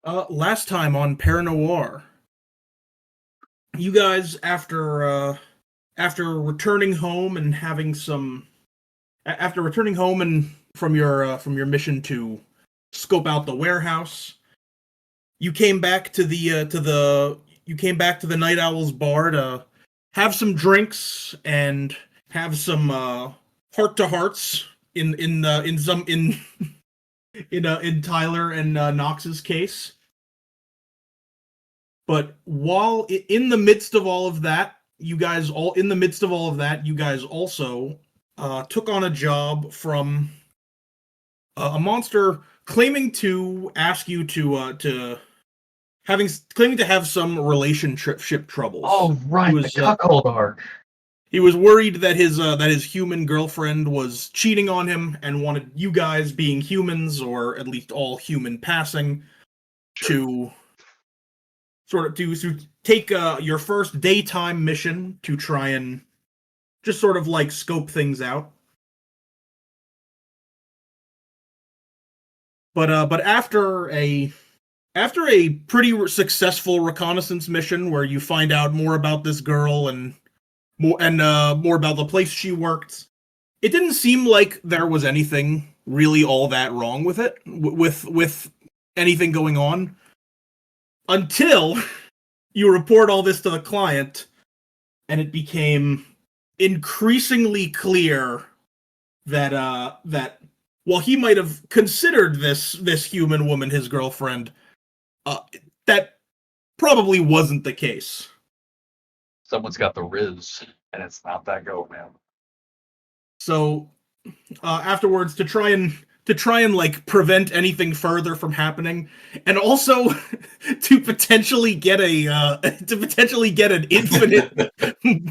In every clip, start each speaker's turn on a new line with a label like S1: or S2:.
S1: Last time on ParaNoire, you guys after returning home and having some after returning home and from your mission to scope out the warehouse, you came back to the Night Owl's bar to have some drinks and have some heart to hearts in Tyler and Knox's case. But while in the midst of all of that, you guys also took on a job from a monster claiming to ask you to claiming to have some relationship troubles.
S2: Oh right, the cuckold arc.
S1: He was worried that his human girlfriend was cheating on him and wanted you guys, being humans or at least all human passing, to take your first daytime mission to try and just sort of like scope things out. But after a pretty successful reconnaissance mission where you find out more about this girl and more about the place she worked, it didn't seem like there was anything really all that wrong with it, with anything going on, until you report all this to the client, and it became increasingly clear that while he might have considered this human woman his girlfriend, that probably wasn't the case.
S2: Someone's got the Riz, and it's not that go, man.
S1: So afterwards, to try and like prevent anything further from happening, and also to potentially get an infinite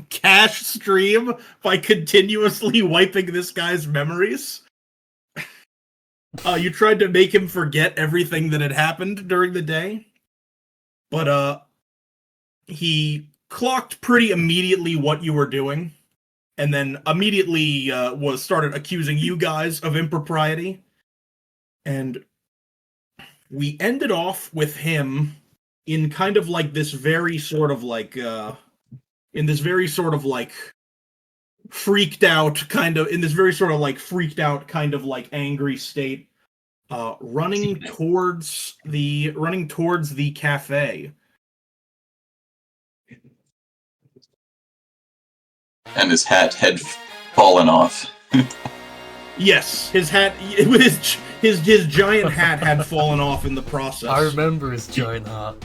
S1: cash stream by continuously wiping this guy's memories, you tried to make him forget everything that had happened during the day, but he clocked pretty immediately what you were doing, and then immediately started accusing you guys of impropriety. And we ended off with him in kind of like this very sort of like freaked out kind of like angry state, running towards the cafe.
S3: And his hat had fallen off.
S1: Yes, his hat, his giant hat had fallen off in the process.
S4: I remember his giant hat.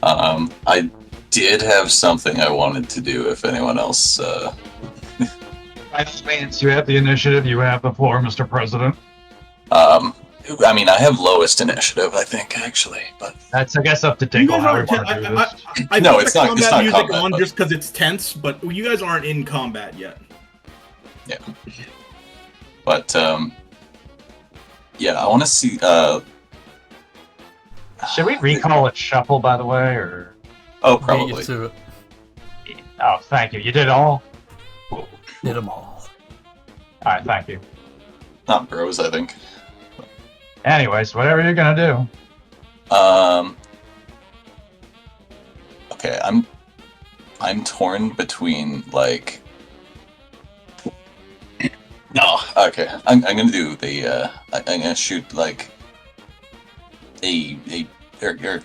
S3: I did have something I wanted to do. If anyone else,
S2: By all means, you have the initiative. You have the floor, Mr. President.
S3: I mean, I have lowest initiative, I think, actually, but
S2: That's, I guess, up to Dingle. How we want to do this.
S1: I
S3: No,
S1: put
S3: it's
S1: the
S3: not-
S1: combat
S3: it's not
S1: music
S3: combat,
S1: on
S3: but-
S1: just because it's tense, but you guys aren't in combat yet.
S3: yeah. But yeah, I want to see.
S2: Should we recall it shuffle, by the way, or?
S3: Oh,
S4: Get
S3: probably.
S4: used to it.
S2: Oh, thank you. You did all.
S4: Hit them all.
S2: All right, thank you.
S3: Not bros, I think.
S2: Anyways, whatever you're gonna do.
S3: Okay, I'm torn between like. No, okay. I'm gonna do the. I'm gonna shoot like. Or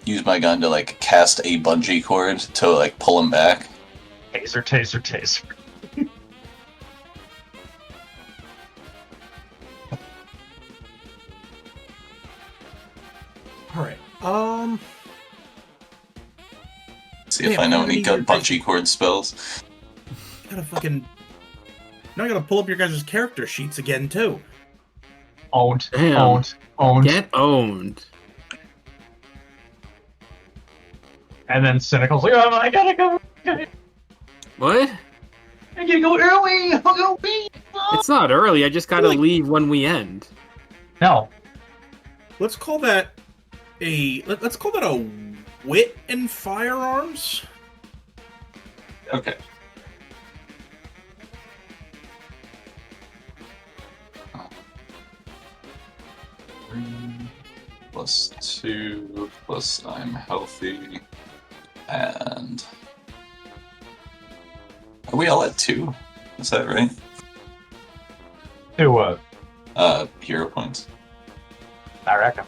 S3: use my gun to like cast a bungee cord to like pull him back.
S2: Taser, taser, taser.
S1: All right.
S3: See if
S1: Damn,
S3: I know
S1: how
S3: any
S1: many
S3: good
S1: are-
S3: bungee cord spells.
S1: Gotta fucking. Now I gotta pull up your guys' character sheets again too.
S2: Owned.
S5: Damn.
S2: Owned.
S5: Get owned.
S2: And then Cynical's like, oh, I gotta go.
S5: What?
S2: I gotta go early. I'll go be.
S5: It's not early. I just gotta leave when we end.
S2: No.
S1: Let's call that let's call that a wit and firearms.
S3: Okay. +2 plus I'm healthy, and are we all at 2? Is that right?
S2: Do what?
S3: Hero points.
S2: I reckon.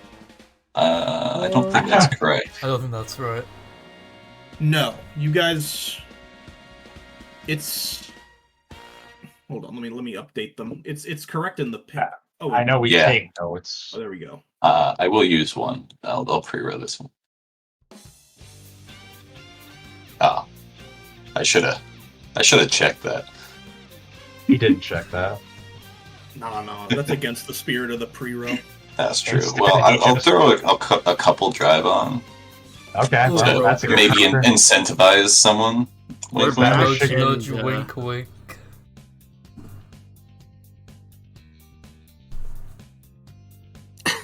S3: I don't think that's correct.
S4: I don't think that's right.
S1: No, you guys. It's. Hold on, let me update them. It's correct in the pick. Oh,
S2: I know we
S3: Yeah.
S2: take notes.
S1: Oh, there we go.
S3: I will use one. I'll pre-roll this one. Oh, I should have checked that.
S2: He didn't check that.
S1: No, that's against the spirit of the pre-roll.
S3: That's true.
S2: Instead
S3: Well,
S2: of each
S3: I'll
S2: of us-
S3: throw a couple drive on
S2: Okay,
S4: Ooh,
S2: well, that's a good
S3: maybe
S2: answer.
S3: incentivize someone.
S5: What
S3: with
S5: about
S3: that.
S4: Nudge,
S5: chickens,
S4: nudge,
S5: yeah.
S4: wink, wink.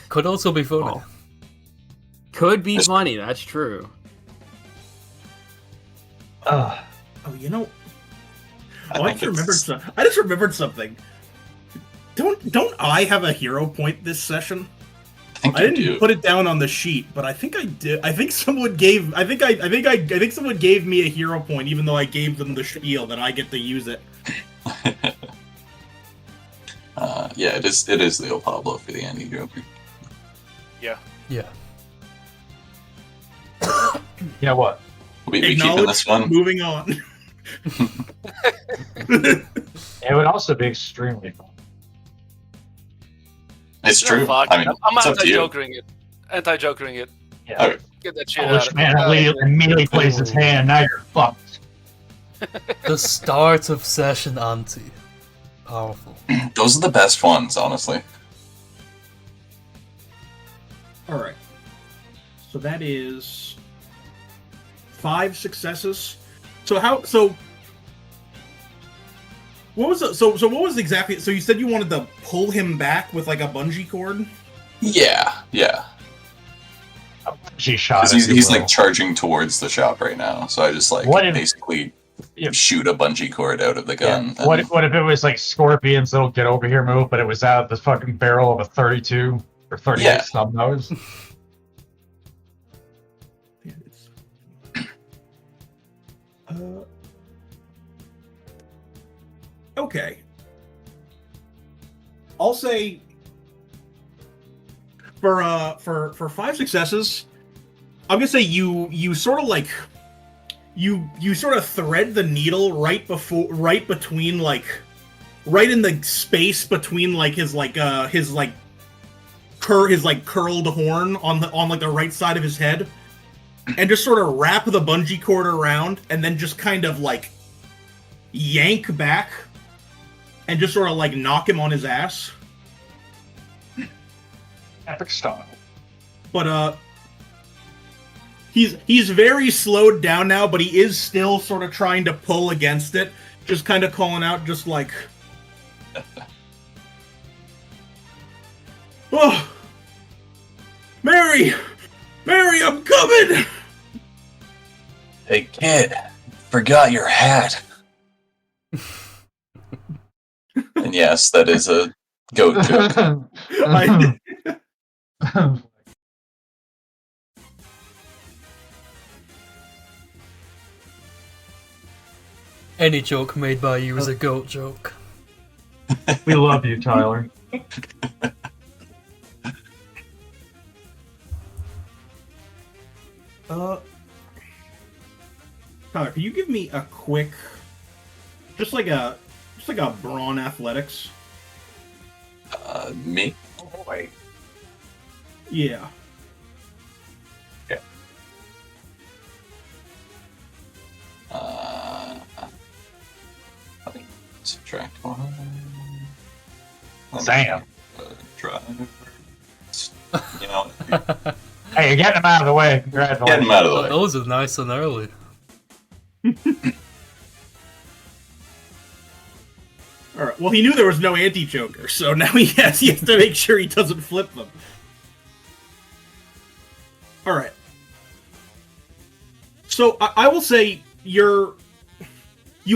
S4: Could also be funny.
S5: Oh. Could be
S3: This-
S5: funny, that's true.
S2: Ugh.
S1: Oh, you know.
S3: I
S1: Oh, I
S3: think
S1: just remembered something. Don't I have a hero point this session?
S3: I think
S1: I
S3: you
S1: didn't
S3: do.
S1: put it down on the sheet, but I think I did. I think someone gave. I think someone gave me a hero point, even though I gave them the spiel that I get to use it.
S3: Yeah, it is Leo Pablo for the anti-hero.
S4: Yeah.
S2: You know what?
S3: We keeping
S1: Acknowledge,
S3: this one?
S1: moving on.
S2: It would also be extremely fun.
S3: It's
S6: Yeah,
S3: true.
S6: fuck.
S3: I mean,
S6: I'm
S3: it's up to you.
S6: anti-jokering it. Anti-jokering it.
S2: Yeah.
S3: Okay.
S6: Get that shit
S2: Polish
S6: out.
S2: man immediately plays his hand. Now you're fucked.
S4: The start of session anti. Powerful.
S3: Those are the best ones, honestly.
S1: All right. So that is 5 successes. So what was so what was exactly? So you said you wanted to pull him back with like a bungee cord.
S3: Yeah.
S2: She shot.
S3: Because
S2: if you
S3: he's
S2: will.
S3: like charging towards the shop right now, so I just like
S2: What if-
S3: basically
S2: Yeah.
S3: shoot a bungee cord out of the
S2: Yeah.
S3: gun.
S2: What if it was like Scorpions that'll get over here move, but it was out of the fucking barrel of a 32 or 38
S3: Yeah.
S2: snub nose?
S1: Okay. I'll say for 5 successes, I'm gonna say you sort of like you sort of thread the needle right between like right in the space between like his curled horn on like the right side of his head, and just sort of wrap the bungee cord around, and then just kind of like yank back and just sort of like knock him on his ass.
S2: Epic style.
S1: But he's very slowed down now, but he is still sort of trying to pull against it, just kind of calling out, just like, "Oh, Mary, I'm coming!"
S3: Hey kid, forgot your hat. And yes, that is a goat joke.
S1: I-
S4: Any joke made by you is a goat joke.
S2: We love you, Tyler.
S1: Tyler, can you give me a quick, just like a brawn athletics?
S3: Me?
S2: Oh boy.
S1: Yeah.
S3: Let me subtract one.
S2: Sam.
S3: Drive. You know,
S2: Hey, you're getting him out of the way.
S3: get
S2: Congratulations.
S3: him out of the way.
S4: Those are nice and early.
S1: All right. Well, he knew there was no anti-choker, so now he has to make sure he doesn't flip them. All right. So I will say you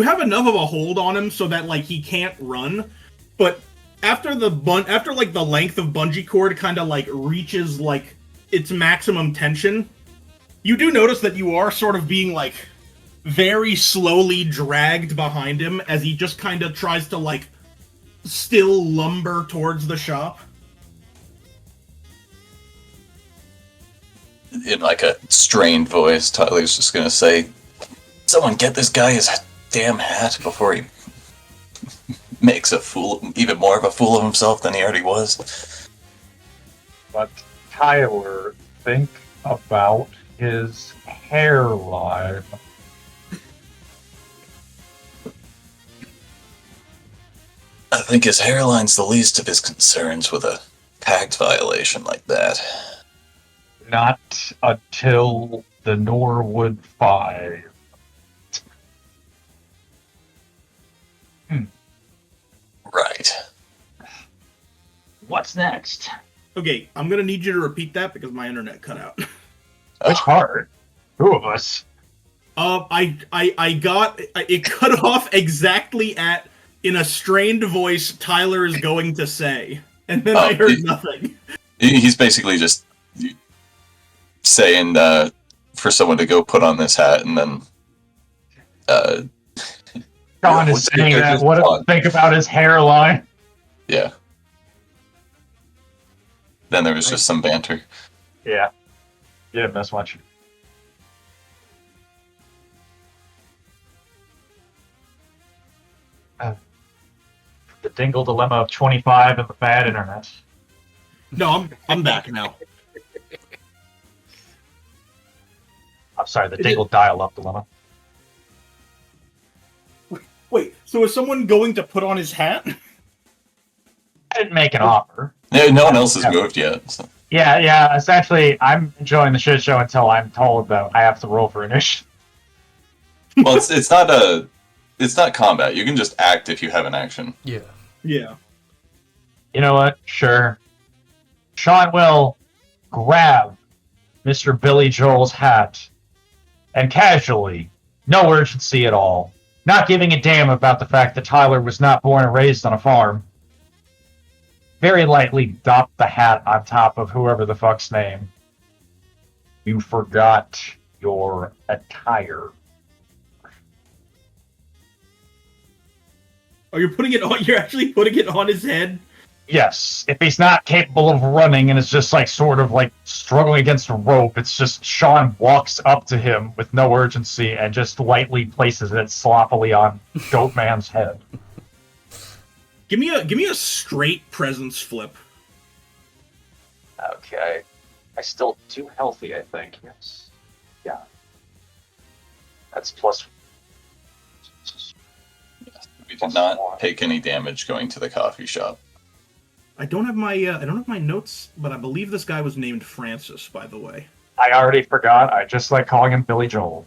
S1: have enough of a hold on him so that like he can't run, but after the length of bungee cord kind of like reaches like its maximum tension, you do notice that you are sort of being like very slowly dragged behind him as he just kind of tries to like still lumber towards the shop.
S3: In like a strained voice, Tyler's just gonna say, "Someone get this guy his damn hat before he makes even more of a fool of himself than he already was."
S2: But Tyler, think about his hairline.
S3: I think his hairline's the least of his concerns with a pact violation like that.
S2: Not until the Norwood 5.
S3: Right.
S2: What's next?
S1: Okay, I'm gonna need you to repeat that because my internet cut out.
S2: Which part? Who of us?
S1: I got it cut off exactly at in a strained voice. Tyler is going to say, and then I heard nothing.
S3: He's basically just saying for someone to go put on this hat, and then
S2: Sean is saying that. What? Think about his hairline.
S3: Yeah. Then there was just some banter.
S2: Yeah. You didn't miss much. The Dingle dilemma of 25 and the bad internet.
S1: No, I'm back now.
S2: I'm sorry, the Dingle dial-up dilemma.
S1: Wait, so is someone going to put on his hat?
S2: I didn't make an offer.
S3: No one else has moved yet. So.
S2: Yeah. Essentially, I'm enjoying the shit show until I'm told that I have to roll for initiative.
S3: Well, it's not combat. You can just act if you have an action.
S4: Yeah.
S1: Yeah.
S2: You know what? Sure. Sean will grab Mr. Billy Joel's hat and casually, no urgency at all, not giving a damn about the fact that Tyler was not born and raised on a farm, very lightly dop the hat on top of whoever the fuck's name. You forgot your attire.
S1: Oh, you're putting it on. You're actually putting it on his head.
S2: Yes, if he's not capable of running and is just like sort of like struggling against a rope, it's just Sean walks up to him with no urgency and just lightly places it sloppily on Goatman's head.
S1: Give me a straight presence flip.
S2: Okay. I still too healthy, I think. Yes. Yeah. That's plus.
S3: We did not take any damage going to the coffee shop.
S1: I don't have my notes, but I believe this guy was named Francis, by the way.
S2: I already forgot. I just like calling him Billy Joel.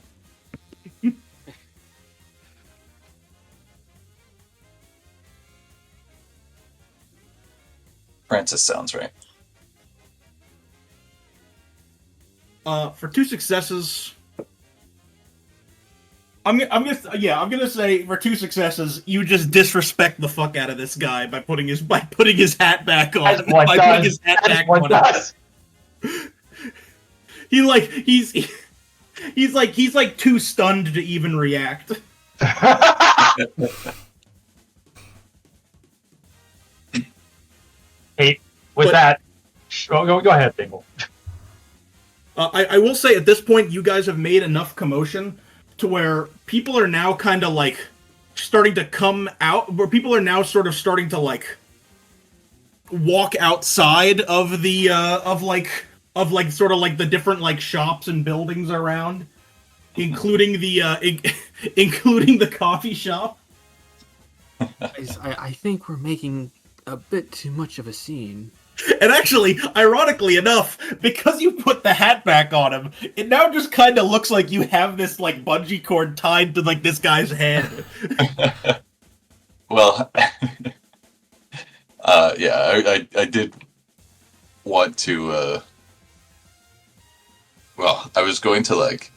S3: Francis sounds right.
S1: For 2 successes, I'm gonna say for 2 successes, you just disrespect the fuck out of this guy by putting his hat back on.
S2: As one
S1: by
S2: does.
S1: putting his hat
S2: As
S1: back
S2: one
S1: on.
S2: does.
S1: He's like too stunned to even react.
S2: Hey, with that, go ahead, Dingle.
S1: I will say at this point, you guys have made enough commotion to where people are now kind of like starting to come out, where people are now sort of starting to like walk outside of the sort of like the different like shops and buildings around, including including the coffee shop.
S5: Guys, I think we're making a bit too much of a scene.
S1: And actually, ironically enough, because you put the hat back on him, it now just kind of looks like you have this like bungee cord tied to like this guy's head.
S3: Well, yeah, I did want to. Well, I was going to like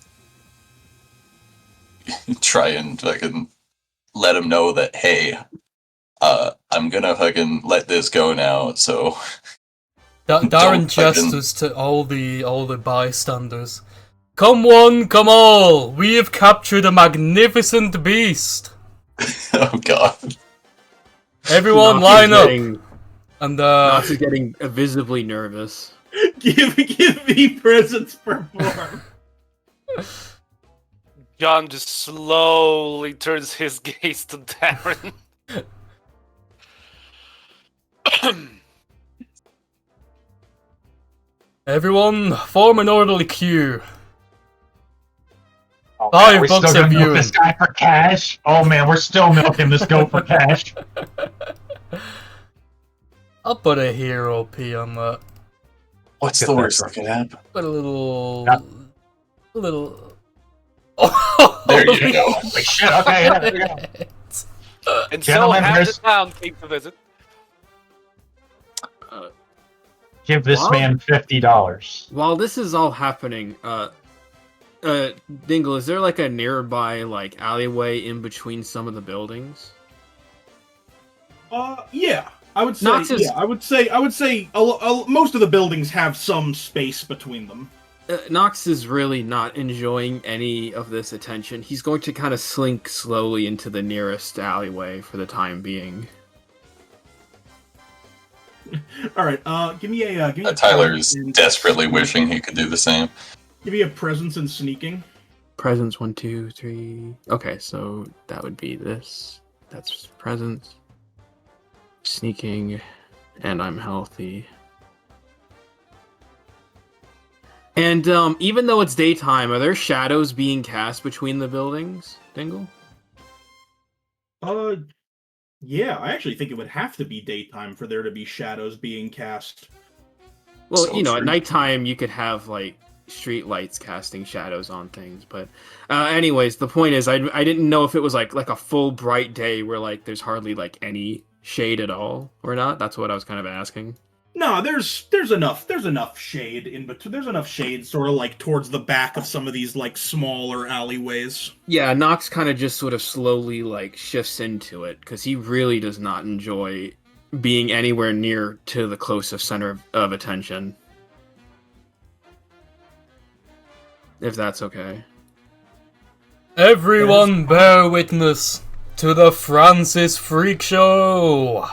S3: try and fucking let him know that, hey, I'm gonna fucking let this go now. So
S4: Darren
S3: Don't fucking-
S4: gestures to all the bystanders. Come one, come all! We have captured a magnificent beast!
S3: Oh god.
S4: Everyone
S5: Nox is
S4: line up!
S5: getting-
S4: And
S5: Nox is getting visibly nervous.
S1: Give me presents perform.
S6: John just slowly turns his gaze to Darren.
S4: everyone, form an orderly queue.
S2: Oh,
S4: Five
S2: man, we're still
S4: bucks
S2: gonna
S4: of
S2: milk
S4: viewing.
S2: this guy for cash. Oh man, we're still milking this goat for cash.
S4: I'll put a hero P on that.
S3: What's
S2: Get
S3: the
S2: that
S3: worst that
S2: right.
S3: could happen?
S4: Put a little...
S2: Yeah.
S4: A little...
S3: There you go.
S2: Holy shit, okay, yeah, there we go.
S6: And
S2: Gentlemen,
S6: so half
S2: here's-
S6: the town came to visit.
S2: Give this
S5: Wow.
S2: man $50.
S5: While this is all happening, Dingle, is there like a nearby like alleyway in between some of the buildings?
S1: Yeah. I would say,
S5: Nox is-
S1: yeah, I would say most of the buildings have some space between them.
S5: Nox is really not enjoying any of this attention. He's going to kind of slink slowly into the nearest alleyway for the time being.
S1: All right, give me a
S3: Tyler is
S1: presence in-
S3: desperately wishing he could do the same.
S1: Give me a presence in sneaking.
S5: Presence 1, 2, 3. Okay, so that would be this. That's presence. Sneaking, and I'm healthy. And even though it's daytime, are there shadows being cast between the buildings, Dingle?
S1: Yeah, I actually think it would have to be daytime for there to be shadows being cast.
S5: Well,
S3: So
S5: you know,
S3: true.
S5: at nighttime you could have like street lights casting shadows on things, but anyways, the point is, I didn't know if it was like a full bright day where like there's hardly like any shade at all or not. That's what I was kind of asking.
S1: No, there's enough shade in between. There's enough shade sort of like towards the back of some of these like smaller alleyways.
S5: Yeah, Nox kind of just sort of slowly like shifts into it because he really does not enjoy being anywhere near to the closest center of attention. If that's okay.
S4: Everyone bear witness to the Francis Freak Show!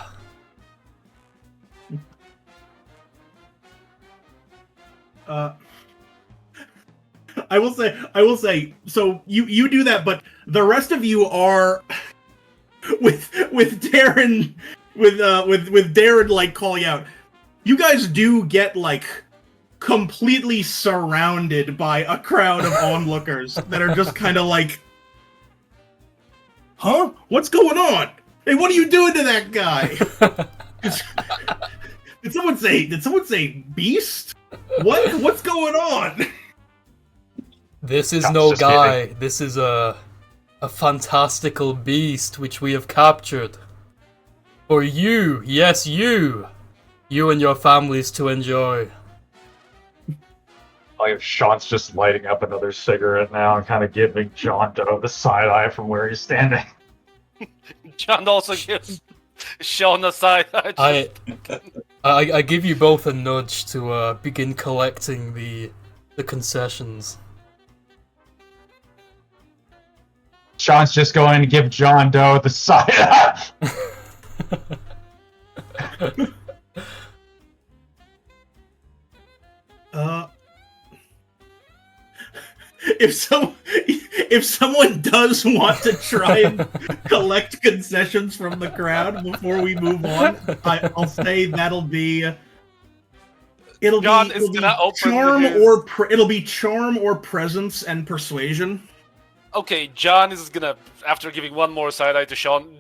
S1: I will say. So you do that, but the rest of you are with Darren with Darren like calling out. You guys do get like completely surrounded by a crowd of onlookers that are just kind of like, huh? What's going on? Hey, what are you doing to that guy? Did someone say beast? What's going on?
S4: This is
S2: That's
S4: no
S2: just
S4: guy. This is a fantastical beast which we have captured. For you, yes you and your families to enjoy.
S2: Like Sean's just lighting up another cigarette now and kind of giving John Doe the side eye from where he's standing.
S6: John also gives Sean a side eye.
S4: I give you both a nudge to begin collecting the concessions.
S2: Sean's just going to give John Doe the side eye.
S1: If someone does want to try and collect concessions from the crowd before we move on, I'll say that'll be.
S6: John is gonna open
S1: charm
S6: his-
S1: or it'll be charm or presence and persuasion.
S6: Okay, John is gonna, after giving one more side eye to Sean,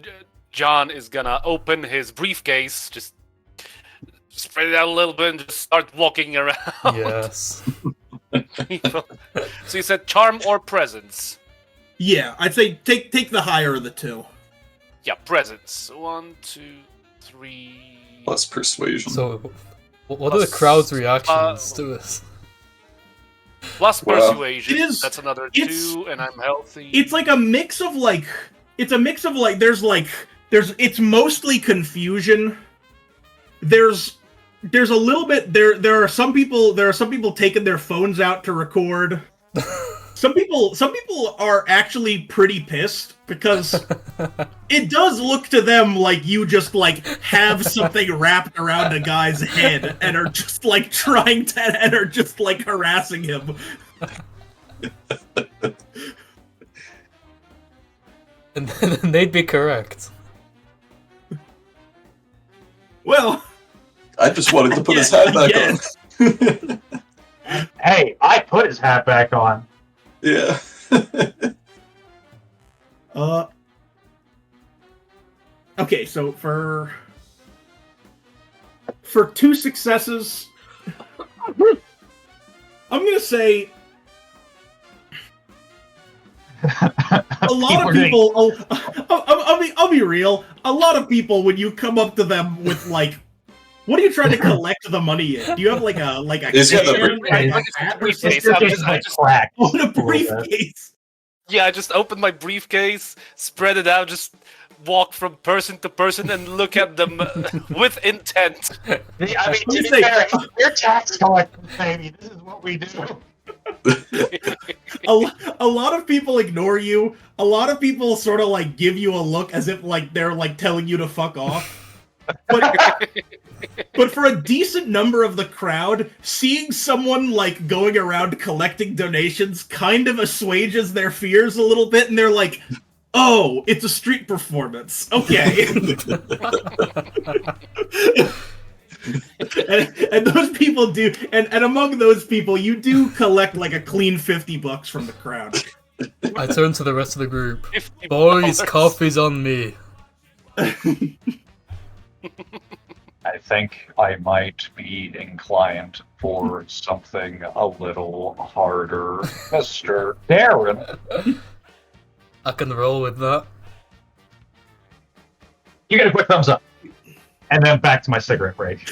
S6: John is gonna open his briefcase, just spread it out a little bit, and just start walking around.
S4: Yes.
S6: So you said charm or presence?
S1: Yeah, I'd say take the higher of the two.
S6: Yeah, presence. 1, 2, 3.
S3: Plus persuasion.
S4: So, what are the crowd's reactions to this?
S6: Plus
S3: Well,
S6: persuasion.
S1: it is-
S6: That's another
S1: it's-
S6: 2, and I'm healthy.
S1: It's like a mix of like there's it's mostly confusion. There's there's a little bit there are some people taking their phones out to record. Some people are actually pretty pissed because it does look to them like you just like have something wrapped around a guy's head and are just like trying to and are just like harassing him.
S4: And then they'd be correct.
S1: Well,
S3: I just wanted to put his hat back on.
S2: Hey, I put his hat back on.
S3: Yeah.
S1: Okay, so for 2 successes, I'm gonna say a lot of people. I'll be real. A lot of people, when you come up to them with like, what are you trying to collect the money in? Do you have like a
S3: He's got the
S1: can,
S3: briefcase.
S1: like a hat or
S6: Briefcase.
S1: something?
S6: I just
S2: cracked.
S1: On a briefcase.
S6: Yeah, I just opened my briefcase, spread it out, just walk from person to person and look at them with intent.
S2: I mean, to be
S1: say-
S2: fair, we're tax collectors, baby. This is what we do.
S1: A lot of people ignore you. A lot of people sort of like give you a look as if like they're like telling you to fuck off. But for a decent number of the crowd, seeing someone like going around collecting donations kind of assuages their fears a little bit, and they're like, "Oh, it's a street performance. Okay." and those people do, and among those people, you do collect like a clean $50 from the crowd.
S4: I turn to the rest of the group.
S6: $50.
S4: Boys, coffee's on me.
S2: I think I might be inclined for something a little harder, Mr. Darren.
S4: I can roll with that.
S2: You get a quick thumbs up. And then back to my cigarette break.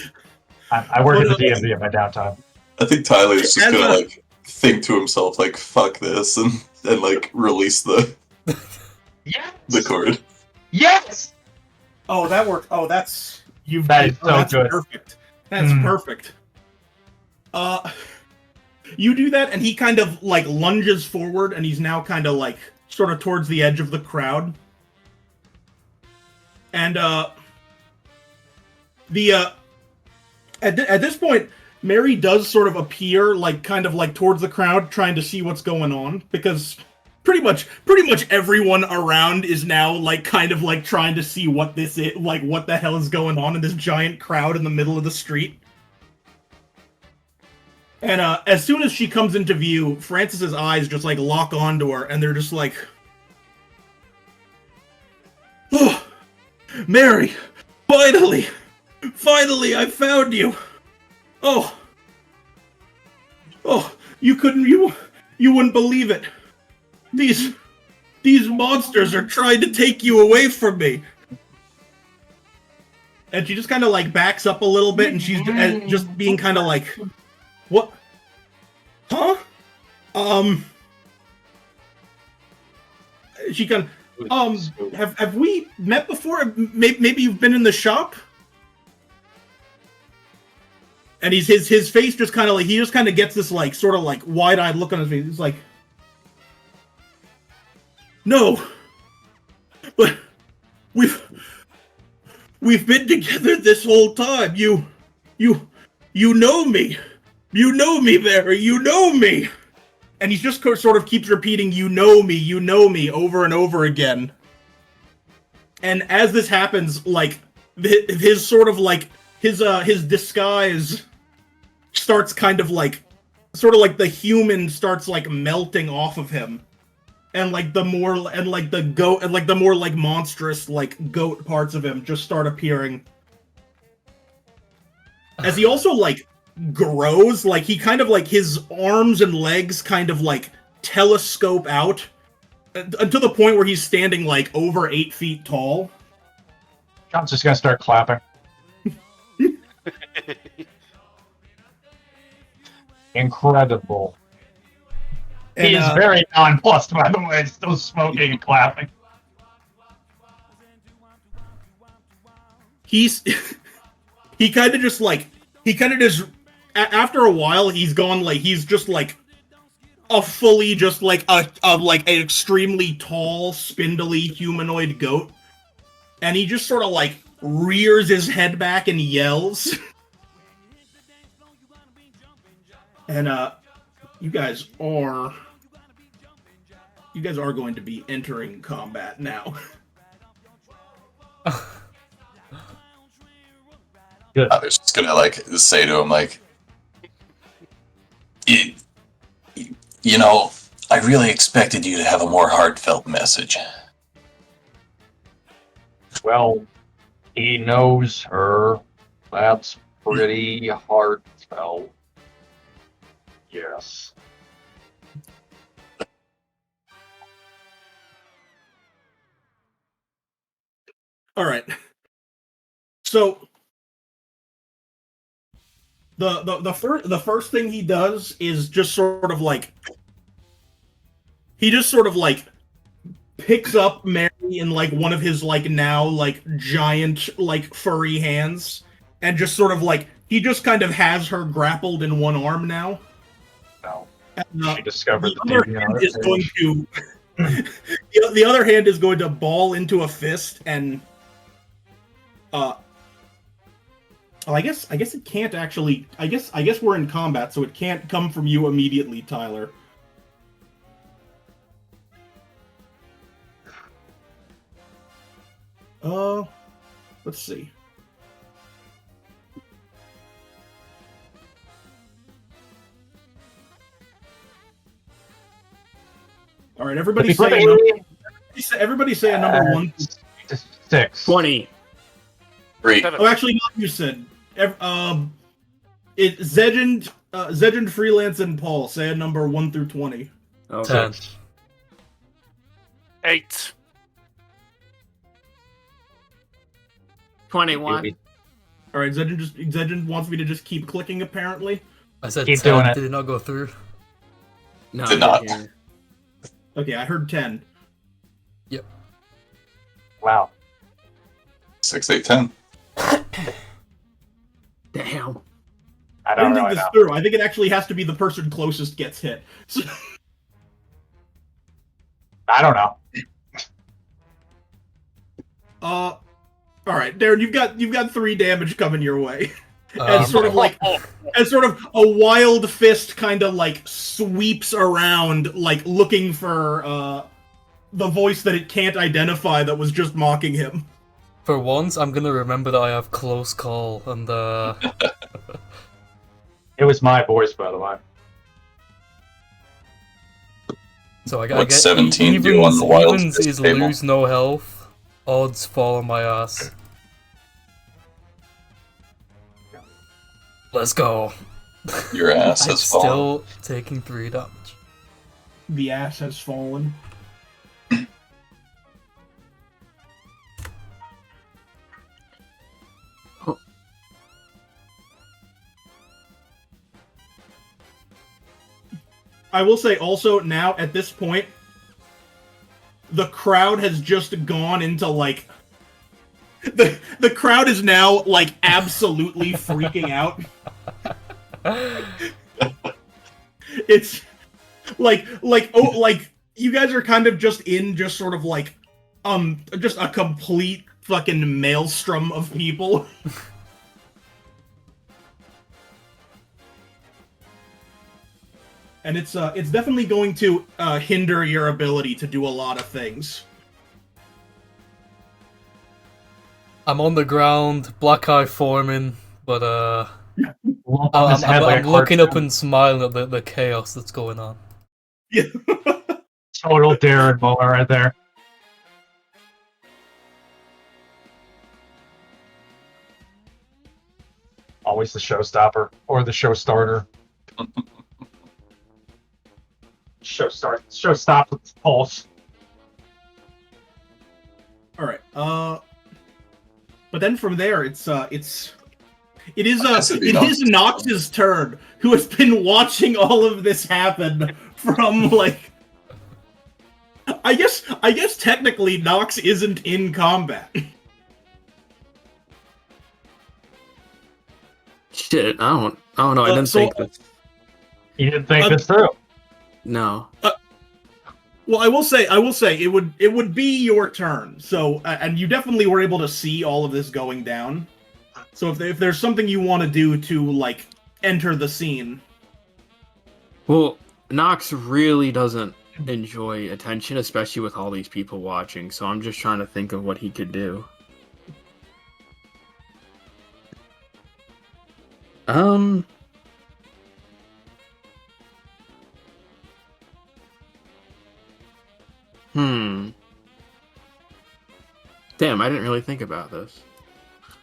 S2: I work at the DMV in my downtime.
S3: I think Tyler's just
S1: As
S3: gonna
S1: a-
S3: like think to himself like fuck this and like release the
S2: Yes!
S3: cord.
S2: Yes!
S1: Oh, that worked. Oh, that's
S2: That is so
S1: that's
S2: good.
S1: perfect. That's perfect. You do that, and he kind of like lunges forward, and he's now kind of like sort of towards the edge of the crowd. And at this point, Mary does sort of appear like kind of like towards the crowd, trying to see what's going on, because pretty much everyone around is now like kind of like trying to see what this is, like what the hell is going on in this giant crowd in the middle of the street. And as soon as she comes into view, Francis's eyes just like lock onto her, and they're just like, "Oh, Mary, finally, I found you. Oh, you wouldn't believe it. These monsters are trying to take you away from me." And she just kind of like backs up a little bit, and she's just being kind of like, "What? Huh? She kind of, have we met before? Maybe you've been in the shop?" And his face just kind of like, he just kind of gets this like sort of like wide-eyed look on his face. He's like, "No, but we've been together this whole time. You know me. You know me, Mary. You know me." And he just sort of keeps repeating, you know me, over and over again. And as this happens, like his sort of like his disguise starts kind of like, sort of like the human starts like melting off of him. And like the more, and like the goat, and like the more like monstrous like goat parts of him just start appearing. As he also like grows, like he kind of like his arms and legs kind of like telescope out to the point where he's standing like over 8 feet tall.
S2: John's just gonna start clapping. Incredible.
S1: And,
S2: He is very nonplussed, by the way, still smoking and clapping.
S1: he kind of just like he kind of just after a while he's gone like he's just like a fully just like a like an extremely tall, spindly humanoid goat, and he just sort of like rears his head back and yells. And you guys are going to be entering combat now.
S2: Good.
S3: I was just gonna like say to him like, you know, I really expected you to have a more heartfelt message.
S2: Well, he knows her. That's pretty heartfelt. Yes.
S1: All right. So the first thing he does is just sort of like picks up Mary in like one of his like now like giant like furry hands and just sort of like he just kind of has her grappled in one arm now.
S2: No.
S1: And,
S2: She discovered
S1: the other hand is going to the other hand is going to ball into a fist and well, I guess it can't actually. I guess we're in combat, so it can't come from you immediately, Tyler. Let's see. All right, everybody say a number 1 through
S2: 6.
S5: 20.
S3: 3.
S1: Oh, actually, not you said. It's Zegend, Freelance, and Paul. Say a number 1 through 20.
S5: Okay.
S4: 10.
S6: 8.
S5: 21.
S1: All right, Zegend wants me to just keep clicking. Apparently.
S4: I said
S2: Keep
S4: 10.
S2: doing it.
S4: Did it not go through?
S5: No,
S3: Did not.
S5: yeah.
S1: Okay, I heard 10.
S2: Wow.
S3: 6, 8, 10.
S5: Damn.
S2: I
S1: I
S2: don't
S1: didn't think
S2: really
S1: this
S2: know.
S1: through. I think it actually has to be the person closest gets hit. So,
S2: I don't know.
S1: all right, Darren, you've got 3 damage coming your way.
S4: Um,
S1: As sort of a wild fist kind of like sweeps around, like looking for the voice that it can't identify that was just mocking him.
S4: For once, I'm gonna remember that I have close call, and
S2: It was my voice, by the way.
S4: so I
S3: What's
S4: get
S3: 17 do on the wild
S4: evens
S3: fist
S4: is
S3: table?
S4: lose no health, odds fall on my ass. Let's go.
S3: Your ass
S4: I'm
S3: has fallen.
S4: still taking 3 damage.
S1: The ass has fallen. I will say also now at this point, the crowd has just gone into like the crowd is now like absolutely freaking out. It's like you guys are kind of just in just sort of like just a complete fucking maelstrom of people. And it's definitely going to hinder your ability to do a lot of things.
S4: I'm on the ground, black eye forming, but
S2: Lump on his head like
S4: I'm
S2: a
S4: looking up
S2: cartoon.
S4: and smiling at the chaos that's going on.
S1: Yeah.
S2: Total Darren moment right there. Always the showstopper or the show starter. Show stops with its pulse.
S1: All right. But then from there, it is Nox's turn, who has been watching all of this happen from like. I guess technically Nox isn't in combat.
S5: Shit, I don't know. I didn't
S1: so-
S5: think this.
S2: You didn't think this through.
S5: No.
S1: Well, I will say it would be your turn. So, and you definitely were able to see all of this going down. So if there's something you want to do to like enter the scene,
S5: Well, Nox really doesn't enjoy attention, especially with all these people watching. So I'm just trying to think of what he could do. Damn, I didn't really think about this.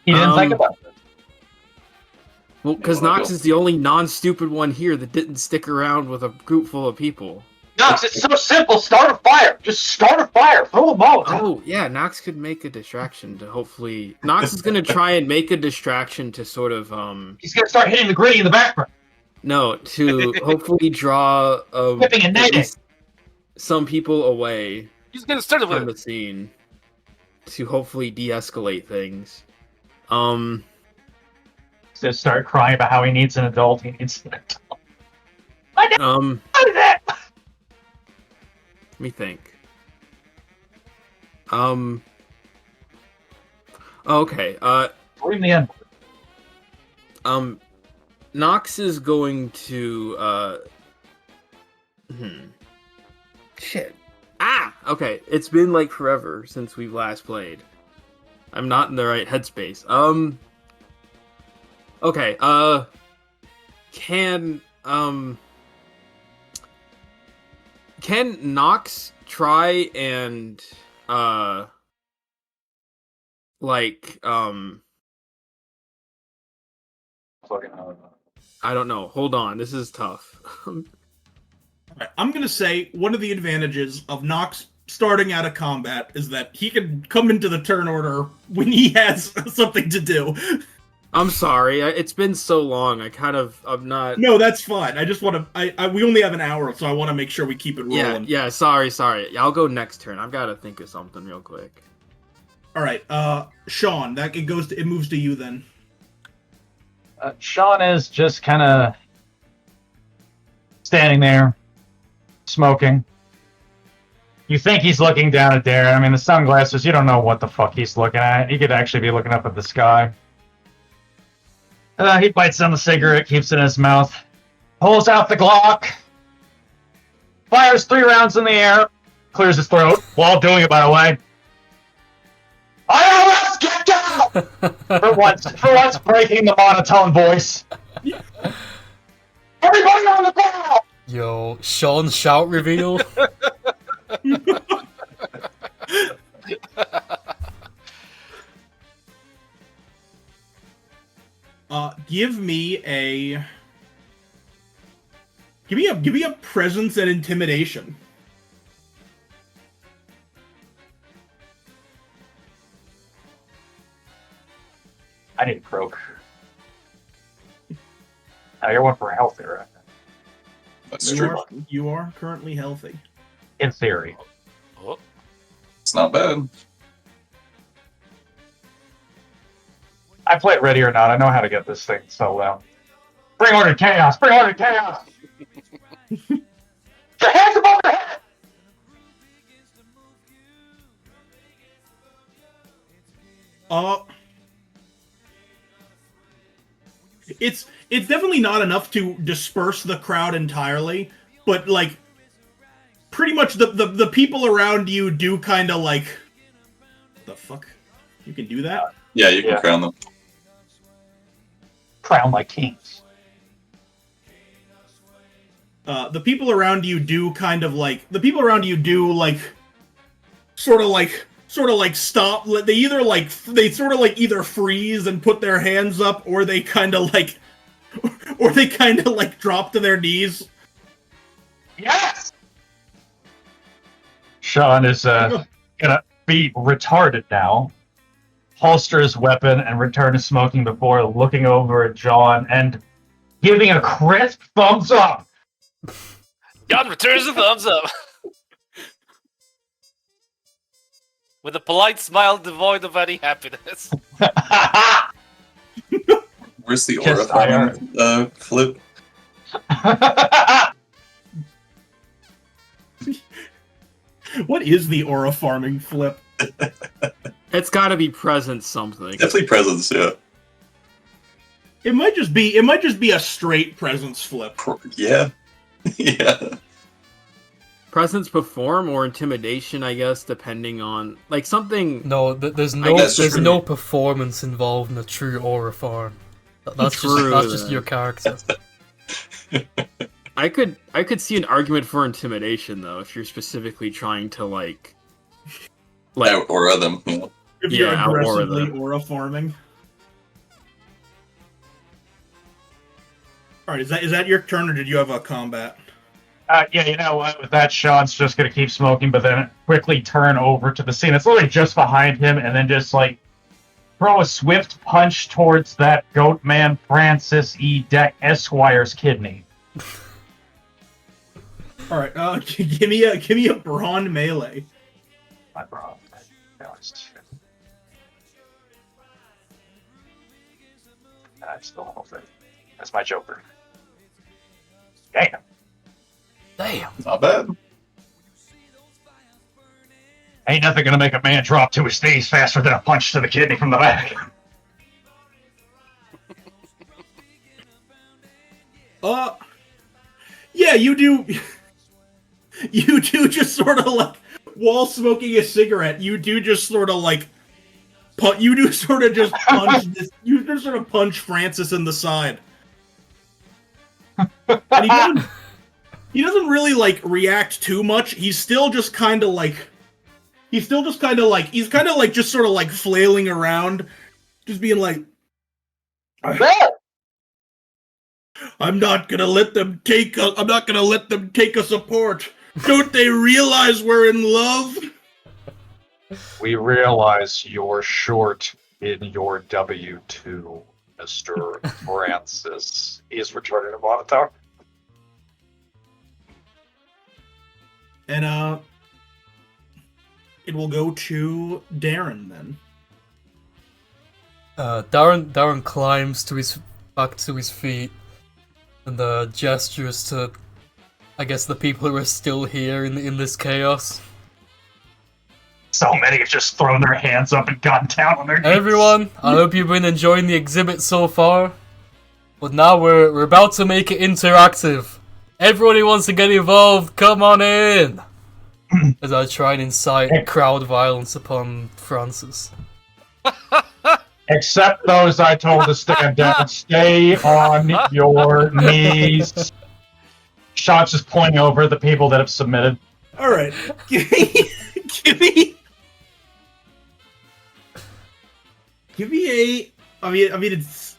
S2: You didn't think about this.
S5: Well, because Nox is the only non-stupid one here that didn't stick around with a group full of people.
S2: Nox, it's so simple. Start a fire. Just start a fire. Throw them out.
S5: Oh, yeah, Nox could make a distraction to hopefully... Nox is going to try and make a distraction to sort of,
S2: He's going to start hitting the gritty in the background.
S5: No, to hopefully draw
S2: Whipping and
S5: at
S2: knitting.
S5: least some people away
S6: He's gonna start
S5: from
S6: with
S5: the
S6: it.
S5: scene to hopefully de-escalate things.
S2: He's going to start crying about how he needs an adult. He needs an adult.
S5: Let me think. Okay.
S2: Bring the end.
S5: Nox is going to Shit. Ah! Okay, it's been like forever since we've last played. I'm not in the right headspace. Okay, can Nox try and I don't know. Hold on, this is tough.
S1: Alright, I'm gonna say one of the advantages of Nox starting out of combat is that he can come into the turn order when he has something to do.
S5: I'm sorry, it's been so long. I'm not.
S1: No, that's fine. I just want to. We only have an hour, so I want to make sure we keep it rolling.
S5: Yeah. Sorry. I'll go next turn. I've got to think of something real quick.
S1: All right, Sean. It moves to you then.
S2: Sean is just kind of standing there, smoking. You think he's looking down at Darren. I mean, the sunglasses, you don't know what the fuck he's looking at. He could actually be looking up at the sky. He bites on the cigarette, keeps it in his mouth, pulls out the Glock, fires 3 rounds in the air, clears his throat, while doing it, by the way. IRS, get down! for once breaking the monotone voice. Everybody on the ground!
S4: Yo, Sean shout reveal.
S1: Give me a presence and intimidation.
S2: I need a croak. You're one for healthy, right?
S3: That's true.
S1: You are currently healthy.
S2: In theory.
S6: Oh,
S3: It's not bad.
S2: I play it ready or not. I know how to get this thing so loud. Bring order chaos! Bring order chaos! Your hands above your head!
S1: It's definitely not enough to disperse the crowd entirely, but like pretty much the people around you do kind of like the fuck? You can do that?
S3: Yeah, you can crown them.
S2: Crown like kings.
S1: The people around you do kind of like sort of like stop. They sort of like either freeze and put their hands up, or they kind of like drop to their knees.
S2: Yes! Sean is gonna be retarded now, holster his weapon, and return to smoking before looking over at John and giving a crisp thumbs up.
S6: John returns the thumbs up. With a polite smile devoid of any happiness.
S3: Where's the
S2: Just
S3: aura farming flip?
S1: What is the aura farming flip?
S5: It's got to be present something.
S3: Definitely presence, yeah.
S1: It might just be a straight presence flip.
S3: Yeah. Yeah.
S5: Presence perform or intimidation, I guess, depending on like something.
S4: No, there's
S5: I
S4: no
S5: guess
S4: there's
S3: true.
S4: no performance involved in a true aura farm. That's
S5: True,
S4: just
S5: then.
S4: your character.
S5: I could see an argument for intimidation though, if you're specifically trying to like
S3: Out aura them, you know.
S1: If you're
S5: Yeah, aura
S1: aggressively
S5: them.
S1: aura farming. Alright, is that your turn, or did you have a combat?
S2: Yeah, you know what? With that, Sean's just gonna keep smoking, but then quickly turn over to the scene. It's literally just behind him, and then just like throw a swift punch towards that goat man Francis E. Deck Esquire's kidney.
S1: Alright, give me a brawn melee.
S2: My bro. That's still the whole thing. That's my Joker. Damn.
S4: Damn.
S3: Not bad.
S2: Ain't nothing gonna make a man drop to his knees faster than a punch to the kidney from the back.
S1: Yeah, you do. You do just sort of like, while smoking a cigarette, you do just sort of like, you do sort of just punch this. You just sort of punch Francis in the side, and he doesn't really like react too much. He's still just kind of like, he's kind of like just sort of like flailing around, just being like, I'm not gonna let them take us apart. Don't they realize we're in love?
S2: We realize you're short in your W-2, Mr. Francis. He is returning to monitor.
S1: And it will go to Darren then.
S4: Darren climbs back to his feet and gestures to, I guess, the people who are still here in this chaos.
S2: So many have just thrown their hands up and gotten down on their knees.
S4: Everyone, I hope you've been enjoying the exhibit so far. But now we're about to make it interactive. Everyone who wants to get involved, come on in! As I try and incite crowd violence upon Francis.
S2: Except those I told to stand down. Stay on your knees. Sean's just pointing over the people that have submitted.
S1: All right, give me a. I mean, it's.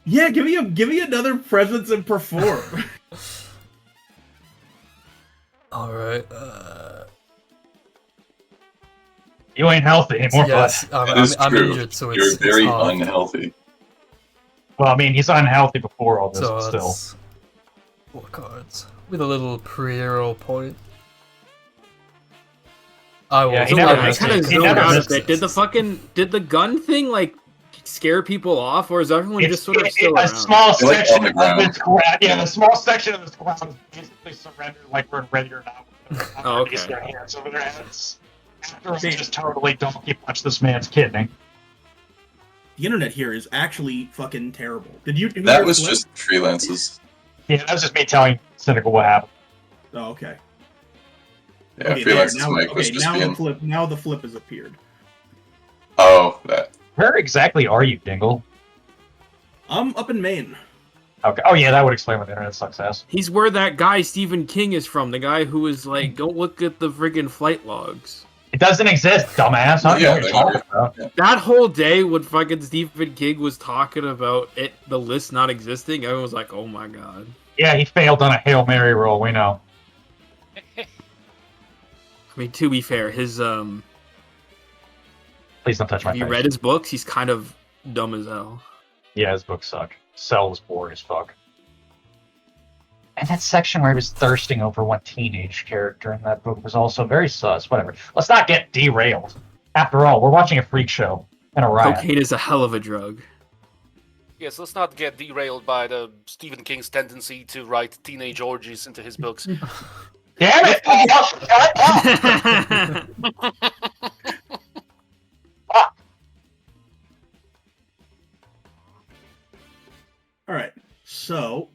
S1: Yeah, give me another presence and perform.
S4: Alright,
S2: You ain't healthy anymore,
S4: yes,
S2: bud.
S3: That is
S4: I'm
S3: true.
S4: injured, so
S3: You're
S4: it's
S3: very
S4: hard.
S3: unhealthy.
S2: Well, I mean, he's unhealthy before all this,
S4: So
S2: but still.
S4: that's 4 cards. With a little pre-hero point. I will.
S2: Yeah, he
S5: So
S2: never
S5: I
S2: missed
S5: kind
S2: it.
S5: of
S2: He
S5: zoned
S2: never
S5: out a
S2: missed
S5: bit. Did the gun thing like scare people off, or is everyone just sort of still
S2: a
S5: around?
S2: small
S3: They're, like,
S2: section
S3: on the
S2: of
S3: ground.
S2: this ground. Yeah, a small section of this ground is basically surrendered, like we're ready or not.
S5: Oh, okay.
S2: Their hands over their heads. After I just totally donkey punch this man's kidney.
S1: The internet here is actually fucking terrible. Did you?
S3: That was just freelances.
S2: Yeah, that was just me telling Cynical what happened.
S1: Oh, okay.
S3: Yeah,
S1: Okay, there,
S3: freelances
S1: now,
S3: mic was
S1: okay,
S3: just
S1: now
S3: being.
S1: the flip. Now the flip has appeared.
S3: Oh, that.
S2: Where exactly are you, Dingle?
S1: I'm up in Maine.
S2: Okay. Oh yeah, that would explain what the internet sucks ass.
S5: He's where that guy Stephen King is from. The guy who was like, "Don't look at the friggin' flight logs."
S2: It doesn't exist, dumbass. I don't know
S3: Yeah,
S2: what you're
S3: they're
S2: talking
S3: not-
S2: about.
S5: That whole day when fucking Stephen King was talking about the list not existing, everyone was like, "Oh my god."
S2: Yeah, he failed on a Hail Mary roll, we know.
S5: I mean, to be fair, his
S2: Please don't touch my
S5: have you
S2: face.
S5: read his books? He's kind of dumb as hell.
S2: Yeah, his books suck. Cell was boring as fuck. And that section where he was thirsting over one teenage character in that book was also very sus. Whatever. Let's not get derailed. After all, we're watching a freak show and a riot.
S5: Cocaine is a hell of a drug.
S6: Yes, let's not get derailed by the Stephen King's tendency to write teenage orgies into his books.
S2: Damn it! Paul, shut up! Fuck.
S1: All right, so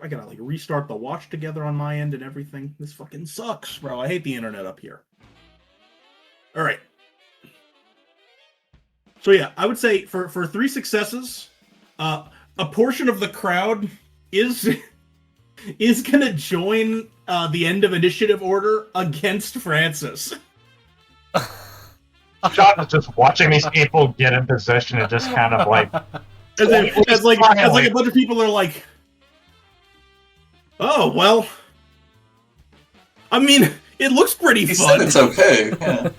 S1: I gotta restart the watch together on my end and everything. This fucking sucks, bro. I hate the internet up here. All right. So yeah, I would say for 3 successes, a portion of the crowd is gonna join the end of initiative order against Francis.
S2: Sean was just watching these people get in position and just kind of like
S1: As a bunch of people are like, oh well. I mean, it looks pretty
S3: He
S1: fun.
S3: said it's okay. Yeah.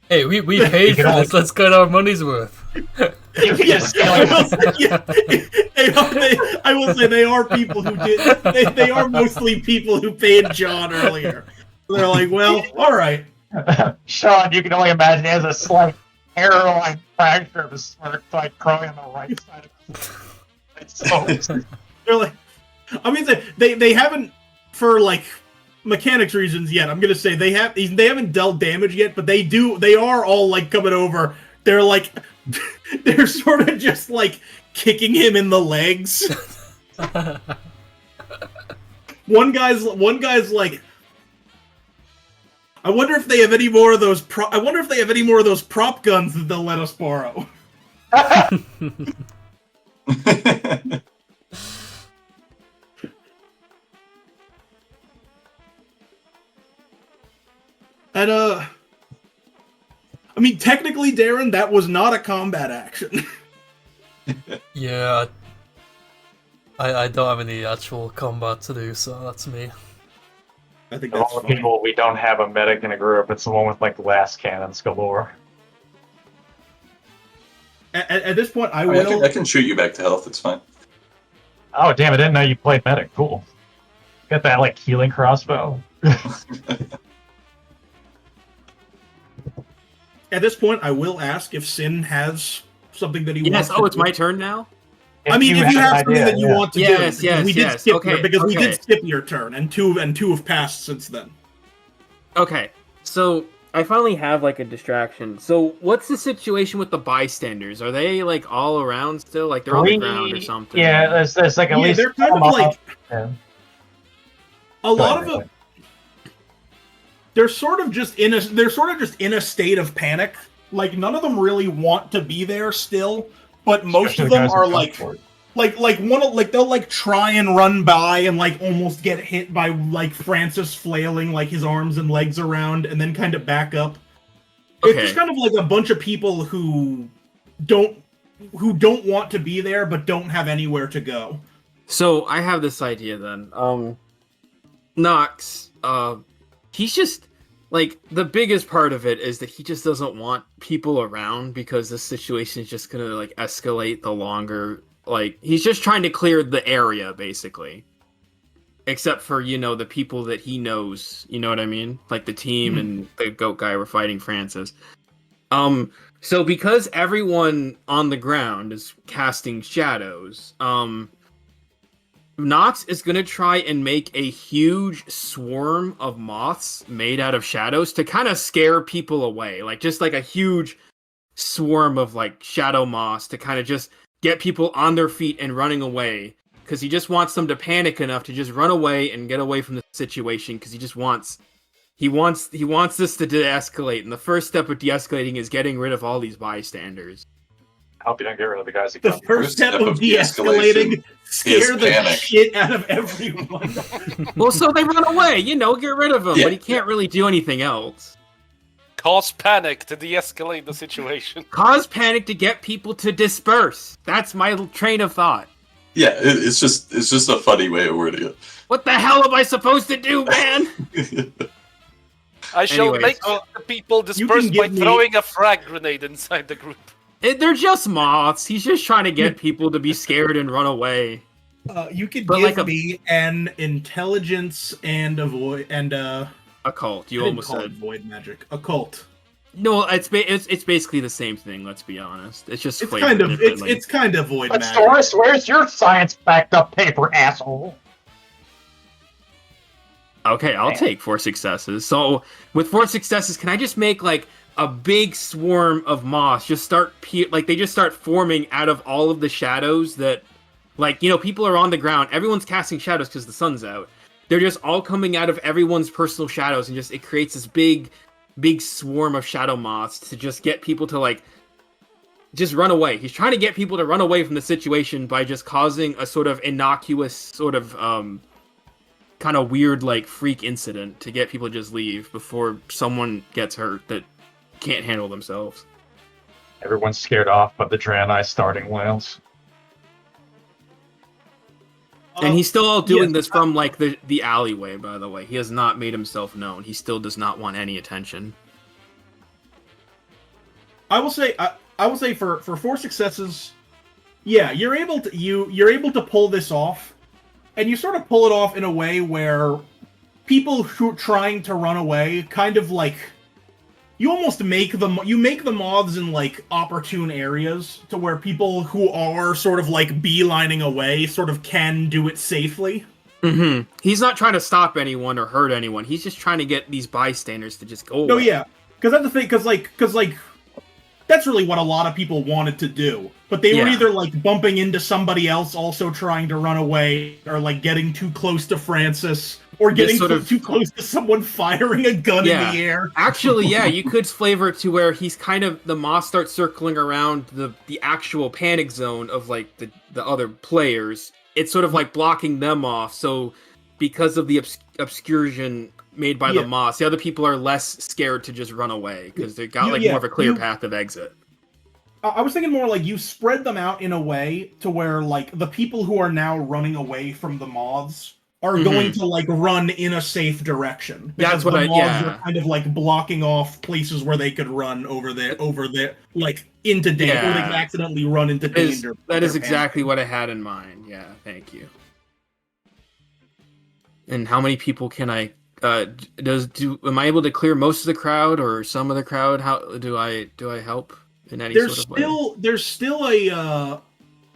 S4: Hey, we paid for this. Let's get our money's worth.
S1: I will say they are people who did. They are mostly people who paid John earlier. They're like, well, all right.
S2: Sean, you can only imagine he has a slight hairline fracture of his smirk, like growing on the right side of his face.
S1: They're like, I mean, they haven't, for like mechanics reasons yet. I'm gonna say they haven't dealt damage yet, but they are all like coming over. They're like, they're sort of just like kicking him in the legs. One guy's like, I wonder if they have any more of those. I wonder if they have any more of those prop guns that they'll let us borrow. And I mean, technically, Darren, that was not a combat action.
S4: Yeah, I don't have any actual combat to do, so that's me.
S1: I think
S2: Of
S1: that's
S2: all the
S1: fine.
S2: people, we don't have a medic in a group. It's the one with like glass cannons galore.
S1: At this point, I
S3: I mean,
S1: will.
S3: I can shoot you back to health. It's fine.
S2: Oh damn! I didn't know you played medic. Cool. Got that like healing crossbow.
S1: At this point, I will ask if Sin has something that he
S5: Yes.
S1: wants.
S5: Oh,
S1: to
S5: it's
S1: do.
S5: my turn now.
S1: I mean, if you have something that you want to
S5: Yes,
S1: do,
S5: yes,
S1: we did
S5: yes.
S1: skip
S5: Okay,
S1: because we
S5: okay.
S1: did skip your turn, and two have passed since then.
S5: Okay, so I finally have like a distraction. So what's the situation with the bystanders? Are they like all around still? Like they're on the ground or something?
S2: Yeah, there's like at
S1: Yeah,
S2: least
S1: they're kind of
S2: some
S1: like
S2: yeah.
S1: a lot of them. They're sort of just in a state of panic. Like none of them really want to be there still, but most of them are like they'll like try and run by and like almost get hit by like Francis flailing like his arms and legs around and then kind of back up.
S5: Okay.
S1: It's just kind of like a bunch of people who don't want to be there but don't have anywhere to go.
S5: So I have this idea then. Nox, he's just like the biggest part of it is that he just doesn't want people around because this situation is just gonna like escalate the longer. Like he's just trying to clear the area basically, except for the people that he knows. You know what I mean? Like the team and the goat guy were fighting Francis. So because everyone on the ground is casting shadows, Nox is going to try and make a huge swarm of moths made out of shadows to kind of scare people away. Like, just like a huge swarm of, like, shadow moths to kind of just get people on their feet and running away. Because he just wants them to panic enough to just run away and get away from the situation. Because he just wants... He wants this to de-escalate. And the first step of de-escalating is getting rid of all these bystanders.
S2: I hope you don't get rid of the guys who
S1: The
S2: come.
S1: first step of de-escalating, scare the
S3: panic.
S1: shit out of everyone.
S5: Well, so they run away, get rid of him.
S3: Yeah,
S5: But he can't really do anything else.
S6: Cause panic to de-escalate the situation.
S5: Cause panic to get people to disperse. That's my train of thought.
S3: Yeah, it's just a funny way of wording it.
S5: What the hell am I supposed to do, man?
S6: I shall
S5: Anyways.
S6: make the people disperse by
S1: give me-
S6: throwing a frag grenade inside the group.
S5: They're just moths. He's just trying to get people to be scared and run away.
S1: You could
S5: But
S1: give
S5: like
S1: me an intelligence and a void and
S5: Occult. You
S1: I didn't
S5: almost
S1: call it
S5: said.
S1: void magic. Occult.
S5: No, it's basically the same thing. Let's be honest. It's just
S1: It's
S5: flavored
S1: kind of
S5: differently.
S1: it's kind of void
S2: But
S1: magic.
S2: Doris, where's your science backed up paper, asshole?
S5: Okay, I'll
S2: Man.
S5: take 4 successes. So with 4 successes, can I just make like a big swarm of moths just start they just start forming out of all of the shadows that, like, you know, people are on the ground. Everyone's casting shadows because the sun's out. They're just all coming out of everyone's personal shadows, and just it creates this big swarm of shadow moths to just get people to like just run away. He's trying to get people to run away from the situation by just causing a sort of innocuous sort of kind of weird like freak incident to get people to just leave before someone gets hurt that can't handle themselves.
S2: Everyone's scared off, but the Draenei starting whales.
S5: And he's still all doing
S1: yes,
S5: this from like the alleyway, by the way. He has not made himself known. He still does not want any attention.
S1: I will say for 4 successes, yeah, you're able to pull this off, and you sort of pull it off in a way where people who are trying to run away kind of like you almost make the moths in like opportune areas to where people who are sort of like beelining away sort of can do it safely.
S5: Mm-hmm. He's not trying to stop anyone or hurt anyone. He's just trying to get these bystanders to just go away.
S1: Oh yeah, because that's the thing. Because like that's really what a lot of people wanted to do, but they were
S5: Yeah.
S1: either like bumping into somebody else also trying to run away, or like getting too close to Francis, or getting
S5: sort of-
S1: too close to someone firing a gun
S5: Yeah.
S1: in the air.
S5: Actually, yeah, you could flavor it to where he's kind of the moth starts circling around the actual panic zone of like the other players. It's sort of like blocking them off. So because of the obscuration made by
S1: Yeah.
S5: the moths, the other people are less scared to just run away because they got like
S1: Yeah,
S5: more of a clear
S1: you-
S5: path of exit.
S1: I was thinking more like you spread them out in a way to where like the people who are now running away from the moths are going to like run in a safe direction.
S5: That's
S1: Because
S5: what
S1: the
S5: I-
S1: moths
S5: yeah.
S1: are kind of like blocking off places where they could run over there, like into danger, or they could
S5: Yeah.
S1: accidentally run into
S5: That is,
S1: danger.
S5: that is
S1: They're
S5: exactly what I had in mind. Yeah, thank you. And how many people can I? Am I able to clear most of the crowd or some of the crowd? How do I help in any
S1: There's
S5: sort of way?
S1: there's still a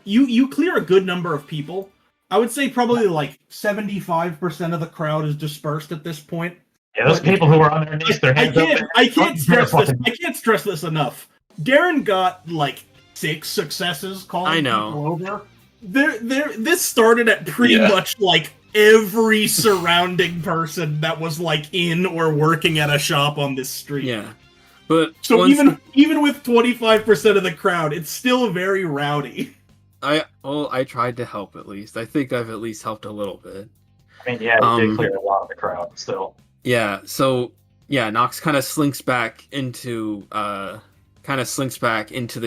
S1: you clear a good number of people. I would say probably like 75% of the crowd is dispersed at this point.
S2: Yeah, those people who are on their knees, their hands open.
S1: I can't stress this enough. Darren got like 6 successes calling
S5: I know.
S1: people over. This started at pretty
S3: Yeah.
S1: much like every surrounding person that was like in or working at a shop on this street.
S5: Yeah, but
S1: So
S5: once
S1: even with 25% of the crowd, it's still very rowdy.
S5: I tried to help at least. I think I've at least helped a little bit.
S2: I mean, yeah, you did clear a lot of the crowd still.
S5: Yeah, so yeah, Nox kind of slinks back into the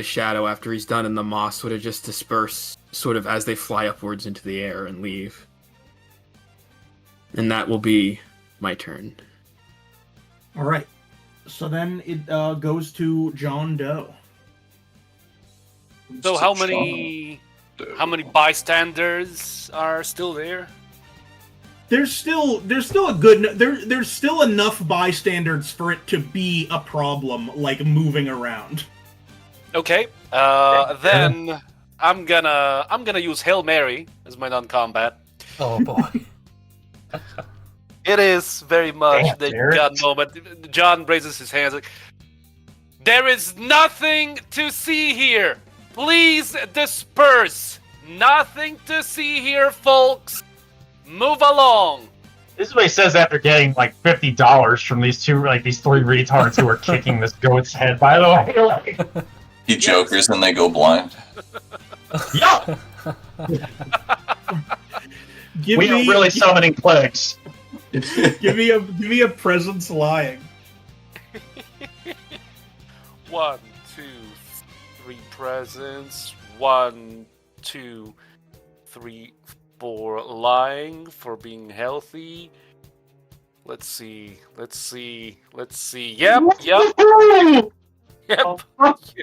S5: shadow after he's done, and the moss sort of just disperse sort of as they fly upwards into the air and leave. And that will be my turn.
S1: All right. So then it goes to John Doe.
S6: So how many bystanders are still there?
S1: There's still a good there's still enough bystanders for it to be a problem, like moving around.
S6: Okay. Then I'm gonna use Hail Mary as my non-combat.
S4: Oh boy.
S6: It is very much
S2: Damn,
S6: the
S2: Jared.
S6: John moment. John raises his hands like, "There is nothing to see here. Please disperse. Nothing to see here, folks. Move along."
S2: This is what he says after getting like $50 from these three retards who are kicking this goat's head. By the way, like,
S3: He jokers and they go blind.
S2: yeah,
S1: Give
S2: we are
S1: me
S2: really summoning plagues.
S1: give me a presence lying.
S6: 1, 2, 3 presents. 1, 2, 3, 4 lying for being healthy. Let's see. Yep.
S2: Woohoo!
S6: Yep.
S2: Oh,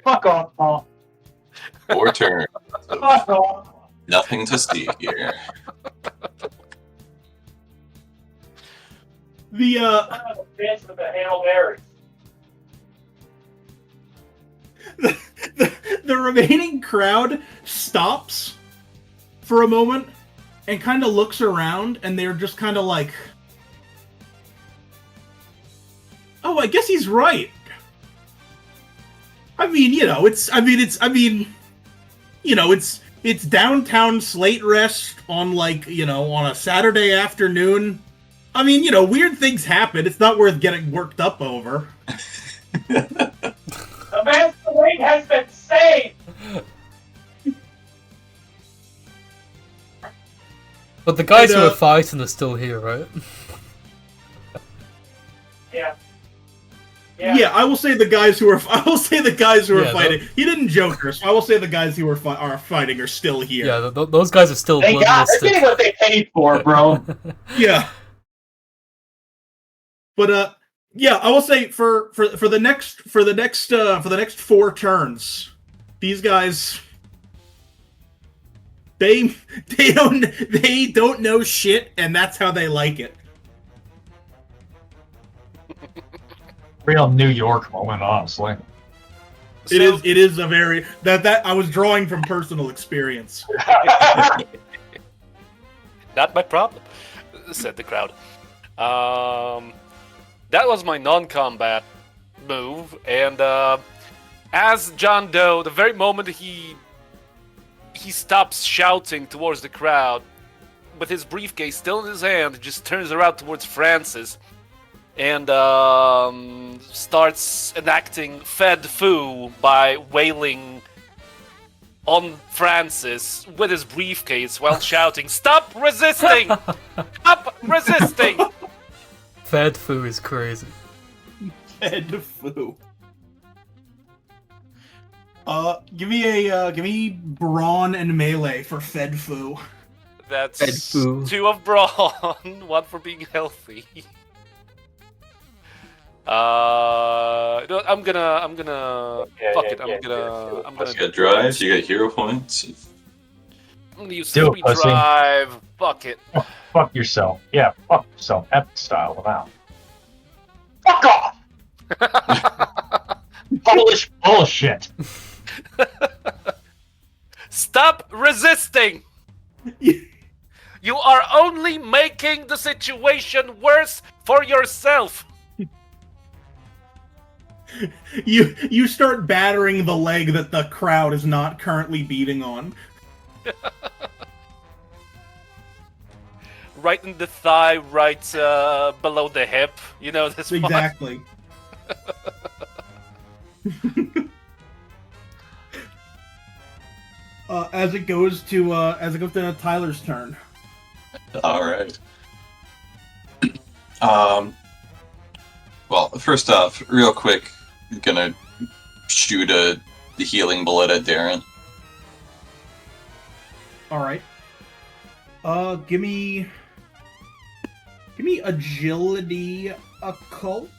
S2: fuck off, Paul.
S3: 4 turns. Nothing to see here.
S1: The the remaining crowd stops for a moment and kind of looks around, and they're just kind of like, "Oh, I guess he's right." I mean, it's downtown Slate Rest on on a Saturday afternoon. I mean, weird things happen. It's not worth getting worked up over.
S2: The masquerade has been saved!
S4: But the guys who are fighting are still here, right?
S2: Yeah.
S1: Yeah, I will say the guys who are fighting. He didn't joke her, so I will say the guys who are fighting are still here.
S4: Yeah, those guys are still
S2: They're getting what they paid for, bro.
S1: Yeah. But yeah, I will say for the next 4 turns, these guys they don't know shit, and that's how they like it.
S2: Real New York moment, honestly.
S1: It is a very that I was drawing from personal experience.
S6: Not my problem, said the crowd. That was my non-combat move, and as John Doe, the very moment he stops shouting towards the crowd, with his briefcase still in his hand, just turns around towards Francis, and starts enacting Fed Fu by wailing on Francis with his briefcase while shouting, "Stop resisting! Stop resisting!"
S4: Fed Fu is crazy.
S1: Fed Fu. Give me brawn and melee for Fed Fu.
S6: That's
S5: Fed Fu.
S6: 2 of brawn, 1 for being healthy. No, I'm gonna fuck it. I'm gonna
S3: You got drives, you got hero points.
S6: I'm gonna use
S2: Do it,
S6: 3
S2: pussy.
S6: drive. Fuck it.
S2: Fuck yourself. Yeah, fuck yourself. Epic style them out. Fuck off! Polish bullshit.
S6: Stop resisting! You are only making the situation worse for yourself.
S1: You start battering the leg that the crowd is not currently beating on.
S6: Right in the thigh, right below the hip. You know this one.
S1: Exactly. As it goes to Tyler's turn.
S3: All right. Well, first off, real quick, I'm gonna shoot the healing bullet at Darren.
S1: All right. Give me agility occult,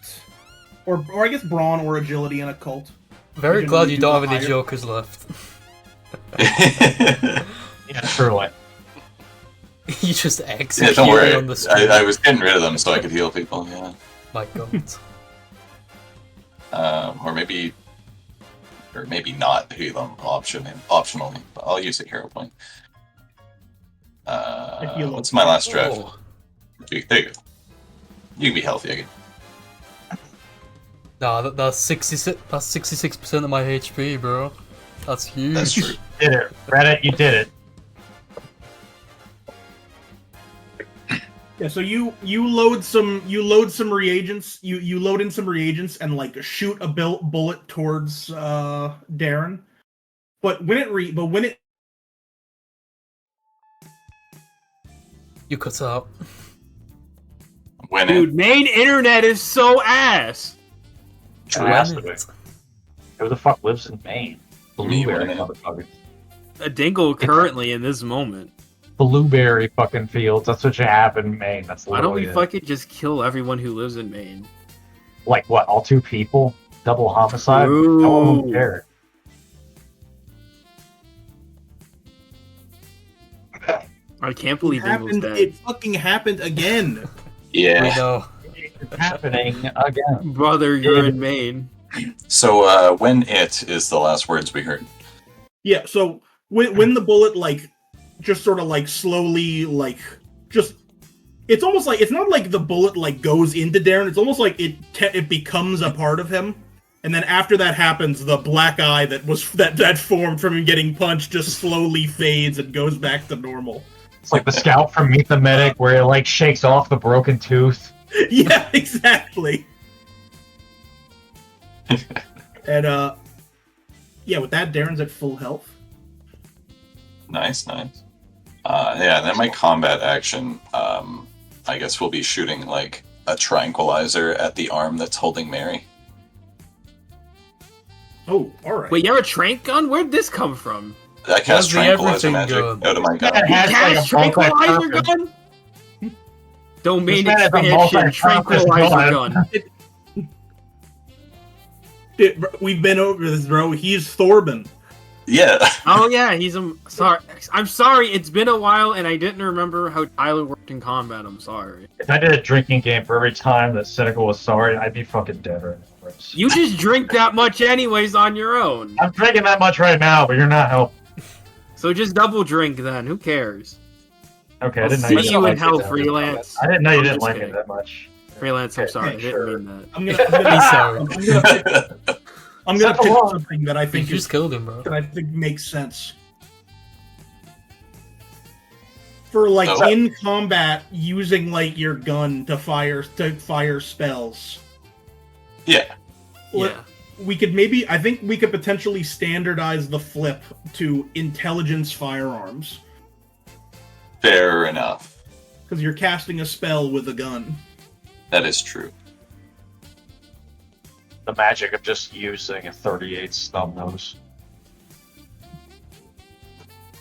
S1: or I guess brawn or agility and occult.
S4: Very
S1: You
S4: glad
S1: can
S4: you
S1: do
S4: don't
S1: the
S4: have any
S1: higher.
S4: jokers left.
S2: Yeah, truly.
S3: Yeah,
S4: You just
S3: don't
S4: executed
S3: worry.
S4: on the screen.
S3: I was getting rid of them so I could heal people. Yeah.
S4: My god.
S3: Or maybe not heal them optionally. But I'll use a hero point.
S1: heal
S3: What's my last draft?
S5: Oh.
S3: There you go. You can be healthy again.
S4: Nah, that's 66% of my HP, bro. That's huge.
S3: That's true.
S2: Did it. Reddit, you did it.
S1: Yeah, so you load some reagents. You load in some reagents and like shoot a bullet towards Darren. But when it
S4: You cut out.
S3: When
S5: Dude, main internet is so ass.
S2: It has to be. Who the fuck lives in Maine?
S3: Me,
S2: Blueberry
S3: man.
S2: motherfucker.
S5: A dingle currently in this moment.
S2: Blueberry fucking fields. That's what you have in Maine. That's
S5: Why don't we
S2: literally it.
S5: fucking just kill everyone who lives in Maine?
S2: Like what? All 2 people? Double homicide?
S5: Ooh.
S2: No one would care.
S5: I can't believe Ingle's
S1: happened.
S5: dead.
S1: It fucking happened again.
S4: We
S3: Yeah.
S4: know.
S2: It's happening again.
S5: Brother, you're in Maine.
S3: So when it is the last words we heard.
S1: Yeah. So when the bullet like just sort of like slowly like just. It's almost like it's not like the bullet like goes into Darren. It's almost like it becomes a part of him, and then after that happens, the black eye that formed from him getting punched just slowly fades and goes back to normal.
S2: It's like the scout from Meet the Medic, where it like shakes off the broken tooth.
S1: Yeah, exactly. And yeah, with that, Darren's at full health.
S3: Nice. Yeah, and then my combat action, I guess we'll be shooting like a tranquilizer at the arm that's holding Mary.
S1: Oh, all right.
S5: Wait, you have a trank gun? Where'd this come from?
S3: I cast
S4: How's the
S3: tranquilizer
S4: everything
S3: magic
S4: gun?
S3: out of my gun.
S2: Yeah, it
S5: You
S2: has, like,
S5: cast
S2: a
S5: tranquilizer
S2: multi-purpose.
S5: gun? Domain
S2: This man is a
S5: expansion,
S2: multi-purpose
S5: tranquilizer
S2: gun.
S5: gun.
S1: We've been over this, bro. He's Thorben.
S3: Yeah.
S5: Oh yeah, sorry. I'm sorry. It's been a while, and I didn't remember how Tyler worked in combat. I'm sorry.
S2: If I did a drinking game for every time that Cynical was sorry, I'd be fucking dead right now.
S5: You just drink that much anyways on your own.
S2: I'm drinking that much right now, but you're not helping.
S5: So just double drink then. Who cares?
S2: Okay, I
S5: I'll
S2: didn't know
S5: see
S2: you
S5: you
S2: didn't
S5: in
S2: like
S5: hell,
S2: it that
S5: freelance.
S2: much. I didn't know you
S5: I'm
S2: didn't
S5: just
S2: like
S5: kidding.
S2: it that much.
S5: Freelance, I'm
S2: Okay,
S5: sorry. I
S1: sure.
S5: didn't mean that.
S1: I'm gonna
S2: Stop
S1: pick
S2: along.
S1: something that I
S4: You
S1: think
S4: just killed him, bro.
S1: that I think makes sense. For like
S3: Oh.
S1: in combat, using like your gun to fire spells.
S3: Yeah.
S1: Let-
S5: Yeah.
S1: I think we could potentially standardize the flip to intelligence firearms.
S3: Fair enough.
S1: Because you're casting a spell with a gun.
S3: That is true.
S2: The magic of just using a 38 stub nose.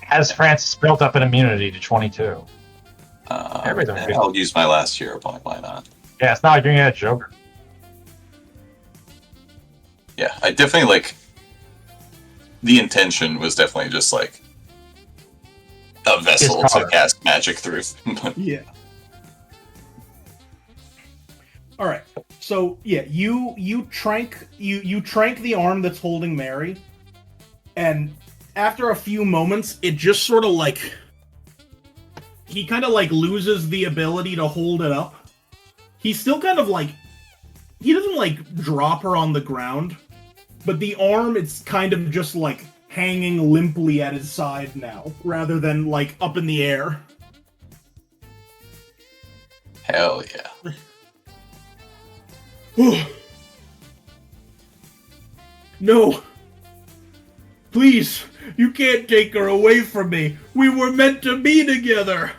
S2: Has Francis built up an immunity to 22? Everything.
S3: And I'll use my last hero point. Why not?
S2: Yeah, it's not like you're gonna get a Joker.
S3: Yeah, I definitely like. The intention was definitely just like a vessel
S2: It's
S3: to
S2: hard.
S3: cast magic through.
S1: Yeah. All right. So yeah, you trank the arm that's holding Mary, and after a few moments, it just sort of like he kind of like loses the ability to hold it up. He's still kind of like he doesn't like drop her on the ground, but the arm it's kind of just like hanging limply at his side now, rather than like up in the air.
S3: Hell yeah.
S1: No. Please, you can't take her away from me. We were meant to be together.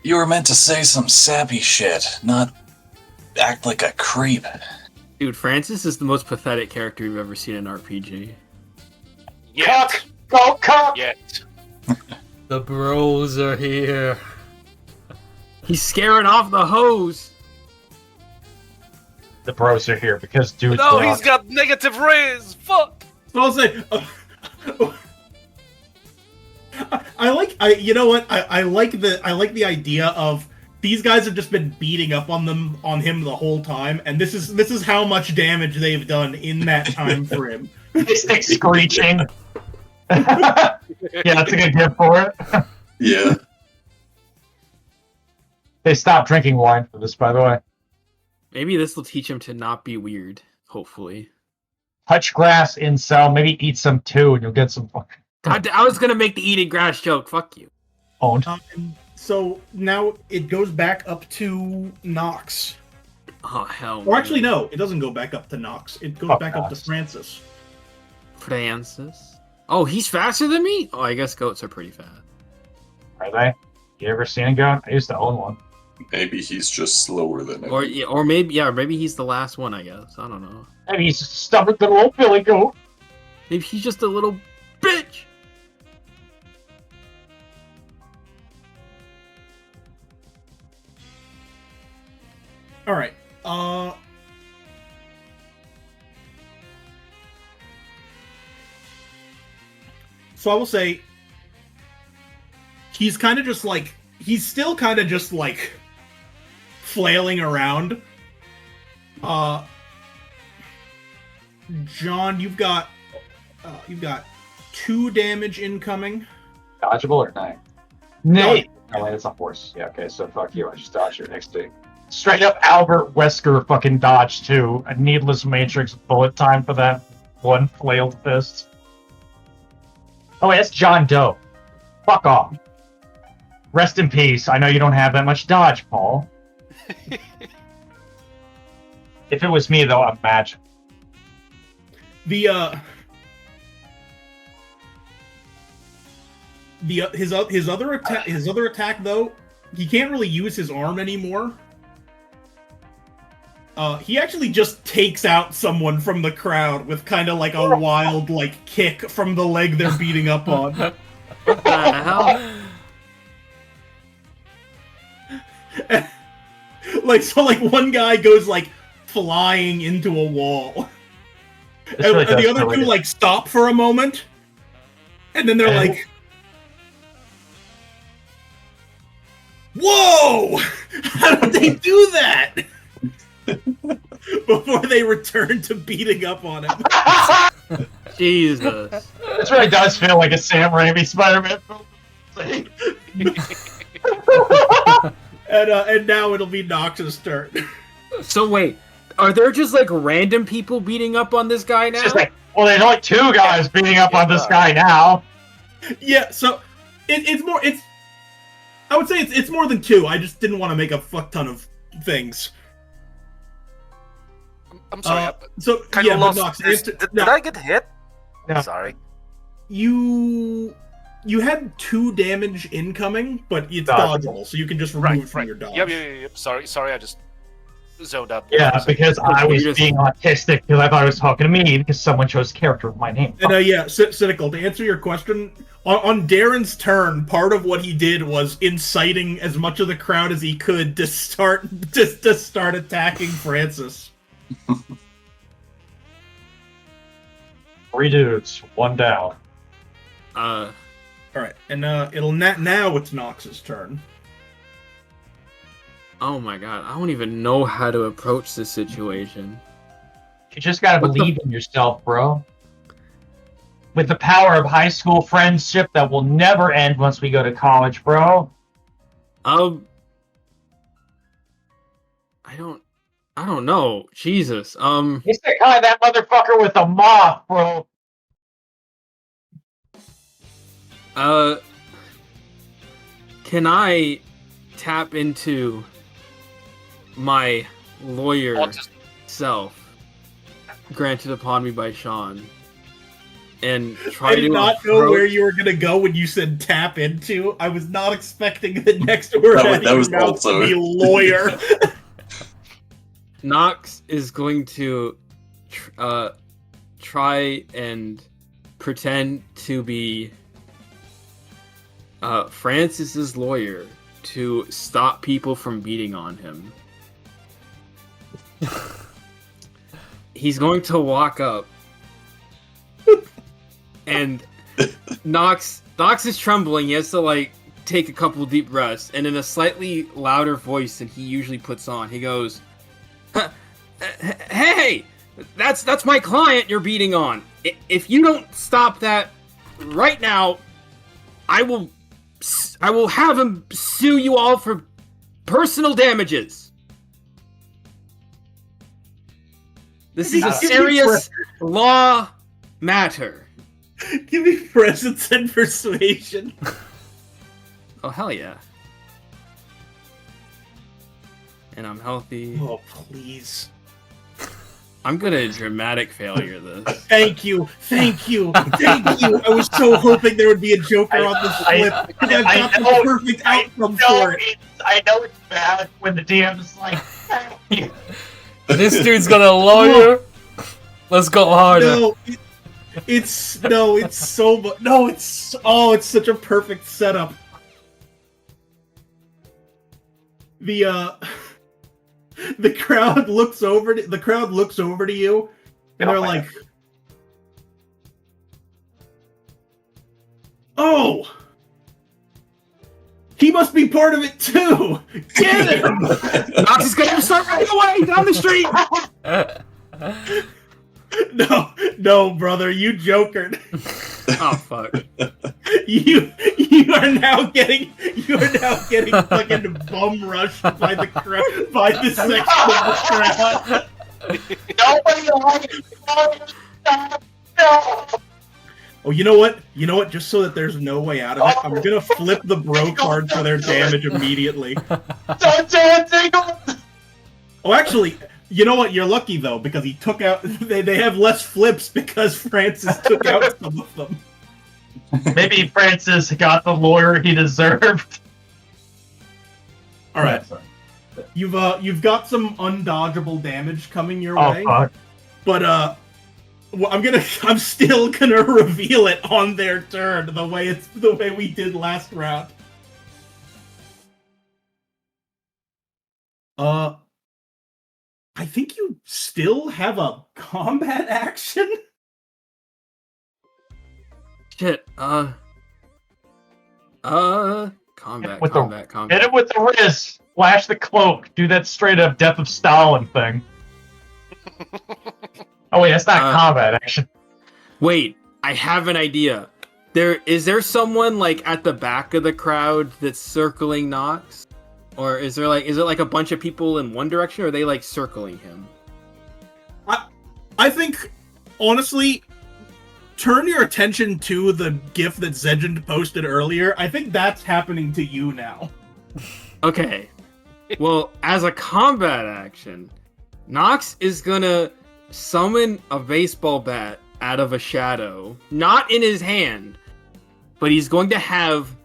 S3: You were meant to say some sappy shit, not act like a creep.
S5: Dude, Francis is the most pathetic character you've ever seen in RPG.
S6: Yet.
S2: Go cock!
S6: Yet.
S4: The bros are here.
S5: He's scaring off the hose.
S2: The bros are here because dude's
S6: No,
S2: drunk.
S6: he's got negative rays. Fuck.
S1: So I'll say, I like the idea of these guys have just been beating up on him the whole time, and this is how much damage they've done in that time frame.
S2: They stick screeching. Yeah, that's a good gift for it.
S3: Yeah.
S2: They stopped drinking wine for this, by the way.
S5: Maybe this will teach him to not be weird. Hopefully.
S2: Touch grass in cell, maybe eat some too, and you'll get some fucking
S5: God, I was gonna make the eating grass joke. Fuck you.
S2: owned.
S1: So now it goes back up to Nox.
S5: Oh hell.
S1: Or actually, no, it doesn't go back up to Nox. It goes
S2: Fuck
S1: back up to
S2: Nox.
S1: Francis.
S5: Francis. Oh, he's faster than me. Oh, I guess goats are pretty fast.
S2: Are they? You ever seen a goat? I used to own one.
S3: Maybe he's just slower than
S5: Or
S3: me.
S5: yeah, or maybe he's the last one. I guess I don't know.
S2: Maybe he's just a stubborn little old Billy goat.
S5: Maybe he's just a little bitch.
S1: All right. So I will say, he's kind of just like he's still kind of just like flailing around. John, you've got 2 damage incoming.
S2: Dodgeable or nine? Nay! Oh, wait, that's a horse. Yeah, okay, so fuck you. I just dodged your next thing. Straight up Albert Wesker fucking dodge, too. A needless matrix bullet time for that one flailed fist. Oh, wait, that's John Doe. Fuck off. Rest in peace. I know you don't have that much dodge, Paul. If it was me, though, imagine.
S1: His other attack though, he can't really use his arm anymore. He actually just takes out someone from the crowd with kind of like a wild like kick from the leg they're beating up on.
S5: What the hell?
S1: like one guy goes like flying into a wall. And the other two like stop for a moment, and then they're like, "Whoa! How did they do that?" Before they return to beating up on him.
S5: Jesus.
S2: This really does feel like a Sam Raimi Spider-Man film.
S1: And now it'll be Nox's turn.
S5: So wait, are there just like random people beating up on this guy now?
S2: It's just like, well, there's only 2 guys beating up on this guy now.
S1: Yeah, so it's more. I would say it's more than 2. I just didn't want to make a fuck ton of things.
S6: I'm sorry.
S1: So
S6: kind
S1: yeah,
S6: of lost.
S1: Nox,
S6: Did I get hit?
S2: No.
S6: Sorry.
S1: You had 2 damage incoming, but it's dodgeable, so you can just remove it from your dodge.
S6: Yep. Sorry. I just zoned out.
S2: Yeah, because I was being autistic because I thought I was talking to me because someone chose a character with my name.
S1: And yeah, Cynical, to answer your question, on Darren's turn, part of what he did was inciting as much of the crowd as he could to start attacking Francis.
S2: 3 dudes, 1 down.
S1: All right, and now it's Nox's turn.
S5: Oh my god, I don't even know how to approach this situation.
S2: You just gotta believe in yourself, bro. With the power of high school friendship that will never end once we go to college, bro.
S5: I don't know. Jesus.
S2: He's the kind that motherfucker with a moth, bro.
S5: Can I tap into my lawyer self, granted upon me by Sean, and try
S1: I
S5: to
S1: did not know where you were gonna go when you said tap into. I was not expecting the next word out of your mouth to be lawyer.
S5: Nox is going to try and pretend to be Francis's lawyer to stop people from beating on him. He's going to walk up, and Nox is trembling. He has to like take a couple deep breaths, and in a slightly louder voice than he usually puts on, he goes, "Hey, that's my client you're beating on. If you don't stop that right now, I will have him sue you all for personal damages. This is a serious law matter."
S1: Give me presence and persuasion.
S5: Oh, hell yeah. And I'm healthy.
S1: Oh, please.
S5: I'm gonna dramatic failure this.
S1: Thank you. I was so hoping there would be a Joker on this flip, because I've got the perfect outcome for it.
S2: I know it's bad when the DM is like,
S4: This dude's got a lawyer. Let's go harder.
S1: It's such a perfect setup. The crowd looks over to you, and they're like, "Oh, He must be part of it too! Get him!
S5: Nox is gonna start running away down the street!
S1: No, brother, you jokered.
S5: Oh, fuck.
S1: You are now getting fucking bum rushed by the section of the crowd.
S2: Nobody likes no.
S1: Oh, you know what? Just so that there's no way out of it, I'm gonna flip the bro card for their damage immediately.
S2: Don't do it, Dingle!
S1: Oh, actually, you know what? You're lucky though, because he took out. They have less flips because Francis took out some of them.
S2: Maybe Francis got the lawyer he deserved.
S1: All right, you've got some undodgeable damage coming your
S2: Oh
S1: way,
S2: fuck!
S1: but well, I'm still gonna reveal it on their turn the way we did last round. I think you still have a combat action.
S5: Shit, combat.
S2: Hit it with the wrist. Flash the cloak. Do that straight up Death of Stalin thing. Oh wait, that's not combat action.
S5: Wait, I have an idea. Is there someone like at the back of the crowd that's circling Nox? Or is it like a bunch of people in one direction, or are they like circling him?
S1: I think, honestly, turn your attention to the GIF that Zegend posted earlier. I think that's happening to you now.
S5: Okay. Well, as a combat action, Nox is gonna summon a baseball bat out of a shadow, not in his hand, but he's going to have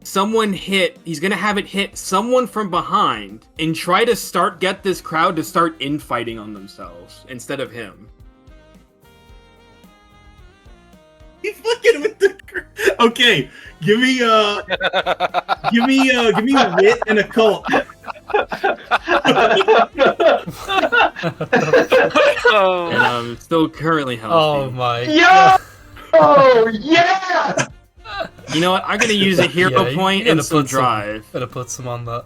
S5: he's gonna have it hit someone from behind and try to get this crowd to start infighting on themselves instead of him.
S1: He's looking with the. Okay, give me wit and occult.
S6: Oh.
S5: And I'm still currently healthy.
S4: Oh my
S2: Yeah! Oh yeah!
S5: You know what? I'm gonna use a hero point and some drive.
S4: Gotta put some on that.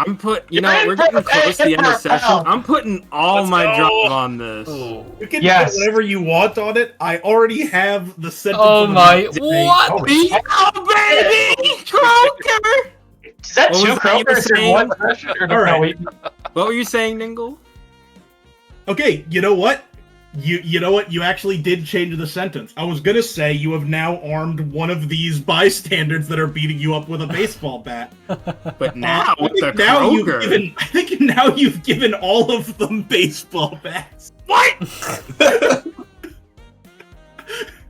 S5: We're getting close to the end of the session. I'm putting all
S6: Let's
S5: my
S6: go.
S5: drive on this.
S4: Oh,
S1: You can
S2: Yes.
S1: put whatever you want on it. I already have the sentence.
S4: oh
S1: of
S4: my!
S1: the-
S4: What?
S5: Oh, baby! Croaker!
S2: Is that
S5: What
S2: two
S5: was that you were
S2: Krokers in
S5: saying?
S2: one session? Or no,
S1: Alright.
S2: wait.
S5: What were you saying, Ningle?
S1: Okay, you know what? You know what? You actually did change the sentence. I was gonna say you have now armed one of these bystanders that are beating you up with a baseball bat.
S5: But now with the
S1: I
S5: Kroger.
S1: think now you've given all of them baseball bats.
S5: What?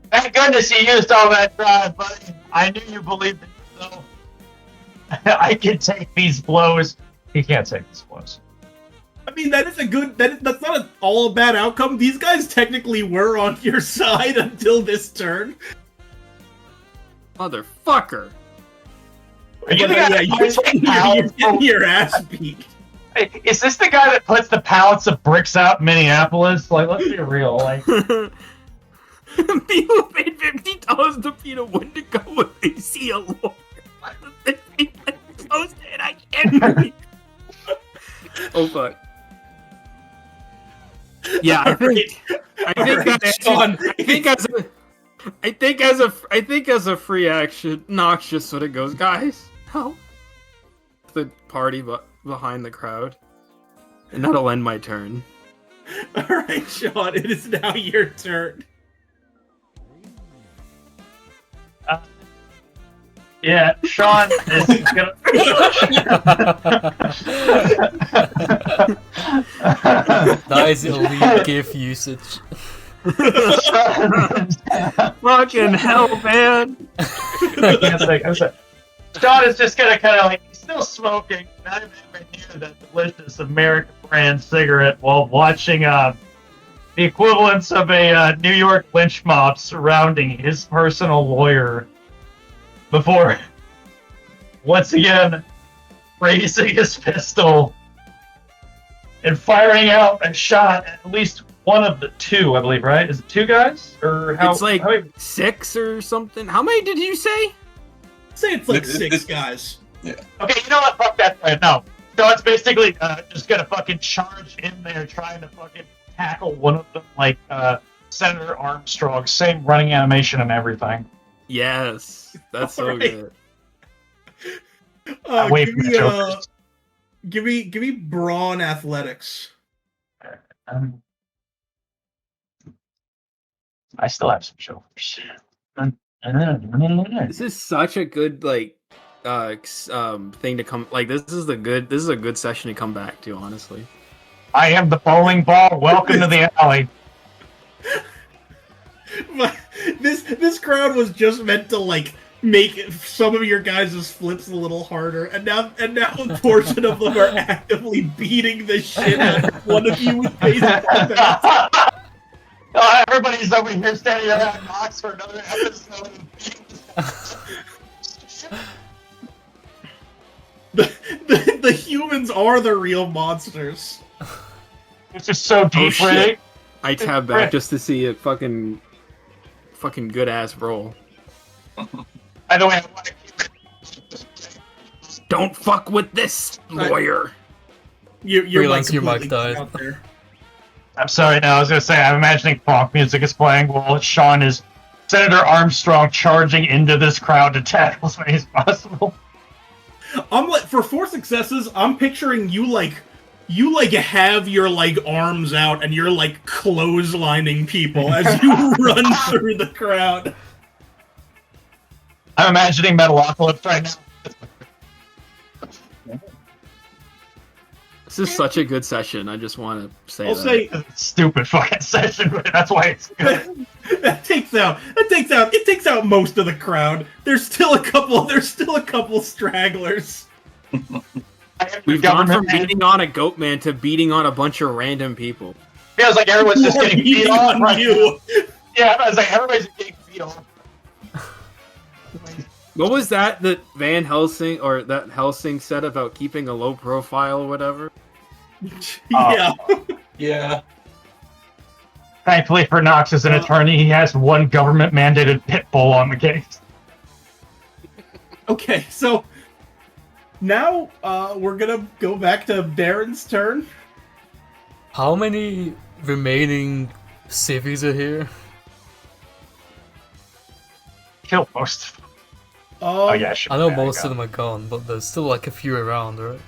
S2: Thank goodness you used all that drive, buddy. I knew you believed in yourself. I can take these blows. He can't take these blows.
S1: I mean, that's not an all bad outcome. These guys technically were on your side until this turn.
S5: Motherfucker.
S2: Are you the
S1: But,
S2: guy
S1: yeah,
S2: that
S1: you're getting your ass beat.
S2: Hey, is this the guy that puts the pallets of bricks out in Minneapolis? Like, let's be real. Like,
S5: People paid $50 to beat a Wendigo when they see a lawyer. They post it. I can't breathe. Oh fuck. Yeah, I think as a free action, Nox just sort of goes, guys, help the party behind the crowd, and that'll end my turn.
S1: All right, Sean, it is now your turn.
S2: yeah, Sean is gonna.
S4: That is elite GIF usage.
S5: Fucking hell, man!
S2: Sean is just gonna kind of like, he's still smoking, not even near that delicious American brand cigarette while watching the equivalents of a New York lynch mob surrounding his personal lawyer before once again raising his pistol and firing out a shot at least one of the two, I believe, right? Is it two guys? Or how?
S5: It's like
S2: how many-
S5: 6 or something. How many did you say?
S1: Say it's like
S3: This-
S1: six
S3: this-
S1: guys.
S2: Okay, you know what? Fuck that plan. No. So it's basically just gonna fucking charge in there, trying to fucking tackle one of them, like Senator Armstrong. Same running animation and everything.
S5: Yes, that's so
S1: Alright.
S5: good.
S2: Wait
S1: Give
S2: for the
S1: me
S2: Jokers.
S1: give me brawn athletics.
S2: I still have some Jokers.
S5: This is such a good thing to come. Like this is a good session to come back to. Honestly,
S2: I am the bowling ball. Welcome to the alley.
S1: But this crowd was just meant to like make some of your guys' flips a little harder, and now a portion of them are actively beating the shit out of one of you with baseball bats.
S2: Everybody's over here standing around Knox for another episode.
S1: The humans are the real monsters.
S2: It's just so deep,
S5: shit.
S2: right?
S5: I tab back just to see a fucking good ass roll.
S2: By the way, I want to keep it.
S5: Don't fuck with this, lawyer.
S1: Your
S4: Realize your
S1: completely
S4: mic died.
S1: out there.
S2: I'm sorry. No, I was gonna say I'm imagining funk music is playing while Sean is Senator Armstrong charging into this crowd to tackle as many as possible.
S1: I'm like, for 4 successes, I'm picturing you have your like arms out and you're like clotheslining people as you run through the crowd.
S2: I'm imagining Metalocalypse right now.
S5: This is such a good session. I just want to say
S1: I'll
S5: that.
S1: say
S2: Stupid fucking session, but that's why it's good.
S1: it takes out most of the crowd. There's still a couple stragglers.
S5: We've gone from beating on a goat man to beating on a bunch of random people.
S2: Feels like everyone's just
S1: More
S2: getting beat
S1: beating
S2: on
S1: on
S2: right
S1: you.
S2: now. Yeah, I was like, everybody's getting beat on.
S5: What was that Van Helsing or that Helsing said about keeping a low profile or whatever?
S1: Yeah.
S3: Yeah.
S2: Thankfully for Knox as an attorney, he has one government-mandated pit bull on the case.
S1: Okay, so now we're gonna go back to Darren's turn.
S4: How many remaining civvies are here?
S2: Kill most of them. Oh yeah, sure.
S4: I know
S2: Yeah,
S4: most
S2: got
S4: of them are gone, but there's still like a few around, right?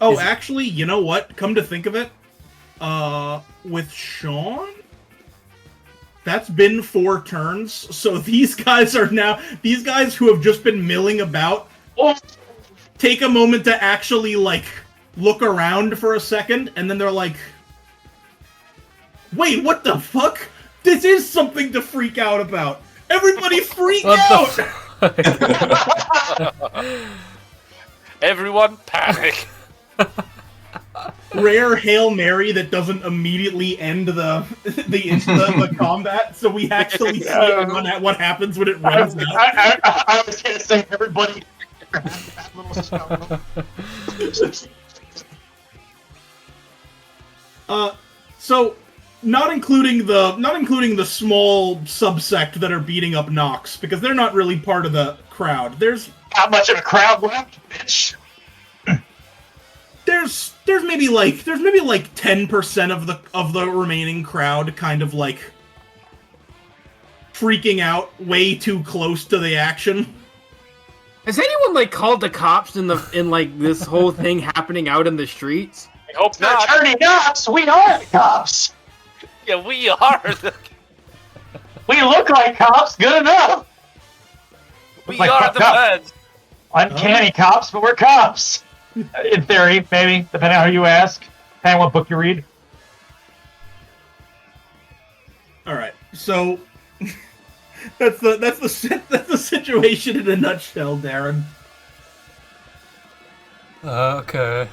S1: Oh,
S4: Is-
S1: actually, you know what? Come to think of it, with Sean, that's been 4 turns. So these guys who have just been milling about, take a moment to actually like look around for a second, and then they're like, "Wait, what the fuck? This is something to freak out about." Everybody freak
S4: What
S1: out!
S4: the
S6: Everyone panic.
S1: Rare Hail Mary that doesn't immediately end the combat, so we actually see what happens when it runs out.
S2: I was gonna say everybody.
S1: So not including the small subsect that are beating up Nox, because they're not really part of the crowd. There's
S2: Not much of a crowd left, bitch.
S1: there's maybe like 10% of the remaining crowd kind of like freaking out way too close to the action.
S5: Has anyone like called the cops in like this whole thing happening out in the streets?
S6: I hope not.
S2: Attorney Knox, we are the cops.
S6: Yeah, we are.
S2: We look like cops, good enough.
S6: We
S2: Like
S6: are
S2: fucked
S6: the
S2: up.
S6: feds.
S2: Uncanny cops, but we're cops. In theory, maybe, depending on who you ask, depending on what book you read.
S1: All right, so that's the situation in a nutshell, Darren.
S4: Okay.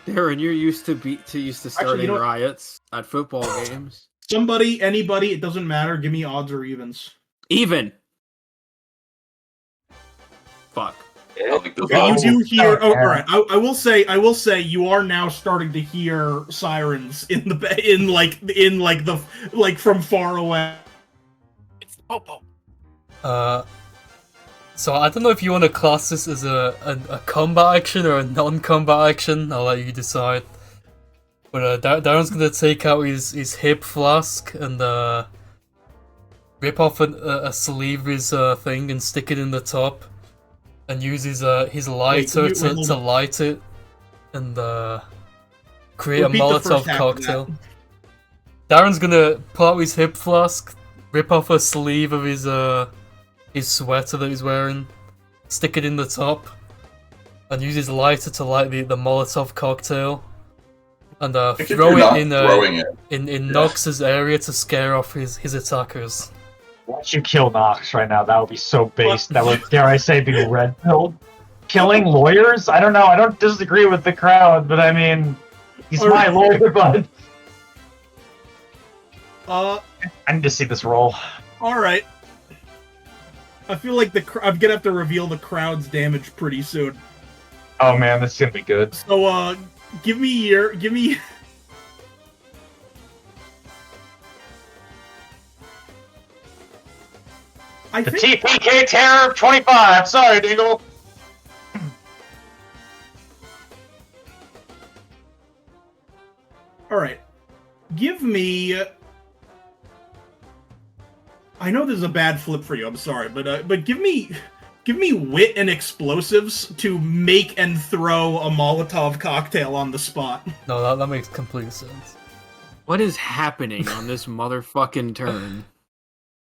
S5: Darren, you're used to starting
S1: you know what?
S5: riots at football games.
S1: Somebody, anybody, it doesn't matter. Give me odds or evens.
S5: Even. Fuck.
S1: Okay, you do hear. Oh, all right. I will say, you are now starting to hear sirens from far away.
S6: It's the popo.
S4: So I don't know if you want to class this as a combat action or a non-combat action. I'll let you decide. But Darren's gonna take out his hip flask and rip off a sleeve of his thing and stick it in the top, and use his lighter to light it and create
S1: Repeat
S4: a
S1: the first
S4: Molotov
S1: half of
S4: cocktail. Darren's gonna pull out his hip flask, rip off a sleeve of his sweater that he's wearing, stick it in the top, and use his lighter to light the Molotov cocktail, and throw it in Nox's area to scare off his attackers.
S2: Once you kill Nox right now, that would be so based. That would, dare I say, be red pilled. Killing lawyers? I don't know. I don't disagree with the crowd, but I mean, he's my lawyer, bud. I need to see this roll.
S1: All right. I feel like I'm gonna have to reveal the crowd's damage pretty soon.
S2: Oh man, this is gonna be good.
S1: So, give me.
S2: The TPK Terror of 25. Sorry, Dingle.
S1: All right. Give me. I know this is a bad flip for you. I'm sorry, but give me wit and explosives to make and throw a Molotov cocktail on the spot.
S4: No, that makes complete sense.
S5: What is happening on this motherfucking turn?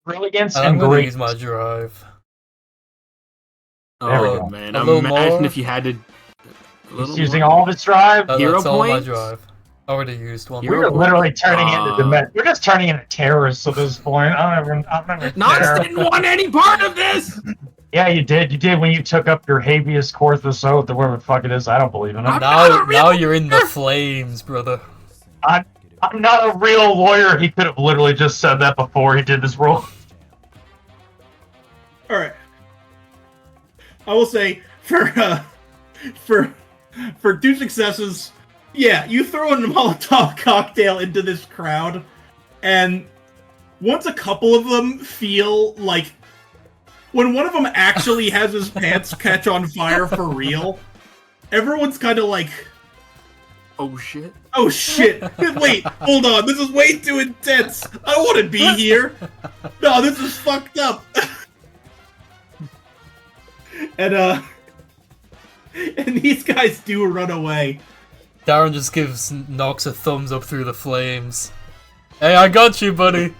S2: Brilliance
S4: I'm
S2: and
S4: gonna
S2: great.
S4: use my drive.
S2: There we
S5: Oh
S2: go.
S5: man,
S4: A little
S5: imagine
S4: more?
S5: if you had to.
S2: He's using all of his drive.
S5: Hero
S4: That's all my
S5: points?
S4: drive. Already used one.
S5: Hero
S2: We're
S5: points?
S2: literally turning into we're just turning into terrorists at this point. I don't even
S5: Nox
S2: care.
S5: didn't want any part of this.
S2: Yeah, you did. You did when you took up your habeas corpus oath or whatever the fuck it is. I don't believe in it.
S4: Now you're in the flames, brother.
S2: I'm not a real lawyer. He could have literally just said that before he did this role.
S1: All right. I will say for 2 successes, yeah, you throw a Molotov cocktail into this crowd, and once a couple of them feel like when one of them actually has his pants catch on fire for real, everyone's kind of like,
S5: Oh shit.
S1: oh shit, wait, hold on, this is way too intense. I want to be here. No, this is fucked up. And these guys do run away.
S4: Darren just gives Nox a thumbs up through the flames. Hey, I got you, buddy.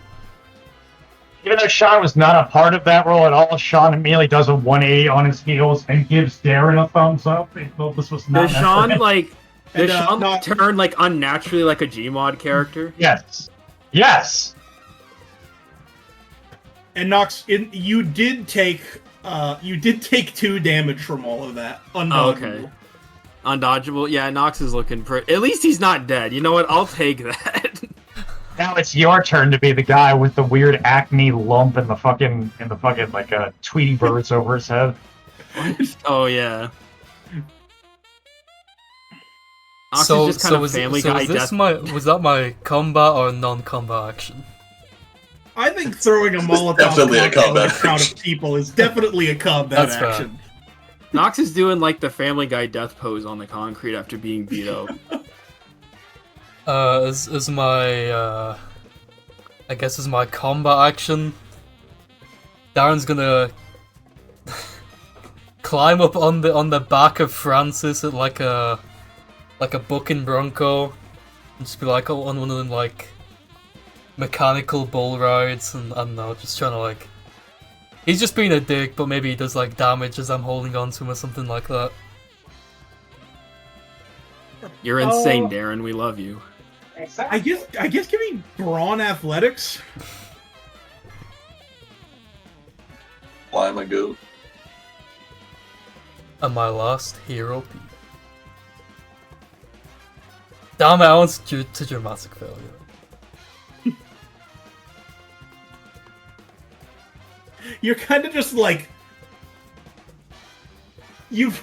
S2: Even though Sean was not a part of that role at all, Sean immediately does a 180 on his heels and gives Darren a thumbs up. Well, this was not
S5: Does Sean
S2: necessary.
S5: does Sean turn like unnaturally like a Gmod character?
S2: Yes. Yes.
S1: And Nox, you did take 2 damage from all of that.
S5: Oh, okay. Undodgeable. Yeah, Nox is looking pretty. At least he's not dead. You know what? I'll take that.
S2: Now it's your turn to be the guy with the weird acne lump in the fucking like Tweety birds over his head.
S5: Oh yeah. Nox is just kind of Family Guy death.
S4: Was that my combat or non-combat action?
S1: I think throwing a Molotov
S3: definitely a
S1: cocktail in a
S3: combat
S1: crowd of people is definitely a combat
S4: That's fair.
S1: action.
S5: Nox is doing like the Family Guy death pose on the concrete after being beat up.
S4: As my I guess as my combat action, Darren's gonna climb up on the back of Francis at like a bucking bronco, and just be like on one of them like mechanical bull rides, and I don't know, just trying to like. He's just being a dick, but maybe he does like damage as I'm holding on to him or something like that.
S5: You're insane, Darren. We love you.
S1: I guess give me brawn athletics.
S3: Why am I go?
S4: And my last hero P. Damn it, I want to dramatic failure.
S1: You're kind of just like you've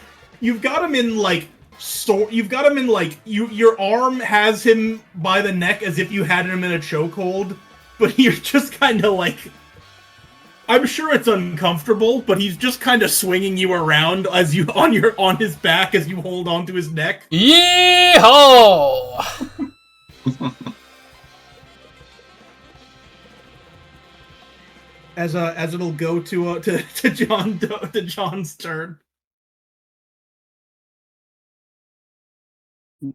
S1: got him in like you've got him in like your arm has him by the neck as if you had him in a chokehold, but you're just kind of like I'm sure it's uncomfortable, but he's just kind of swinging you around as you on his back as you hold onto his neck.
S4: Yeehaw!
S1: As it'll go to John's turn.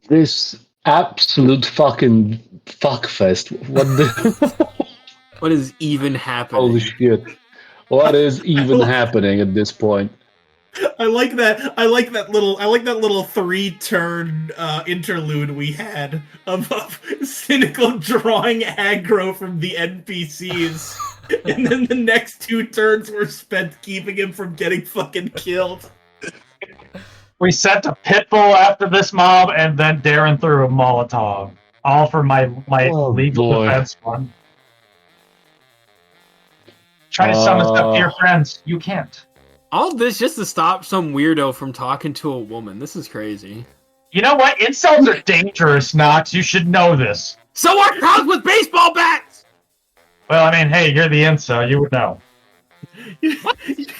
S7: This absolute fucking fuckfest. What the?
S5: What is even happening?
S7: Holy shit! What is even happening at this point?
S1: I like that. I like that little 3-turn interlude we had of Cynical drawing aggro from the NPCs, and then the next 2 turns were spent keeping him from getting fucking killed.
S2: We sent a pit bull after this mob, and then Darren threw a Molotov. All for my
S7: Oh,
S2: legal
S7: boy.
S2: defense one. Try to summon stuff to your friends. You can't.
S5: All this just to stop some weirdo from talking to a woman. This is crazy.
S2: You know what? Insults are dangerous, Knox. You should know this.
S5: So are cops with baseball bats!
S2: Well, I mean, hey, you're the incel. You would know.
S1: You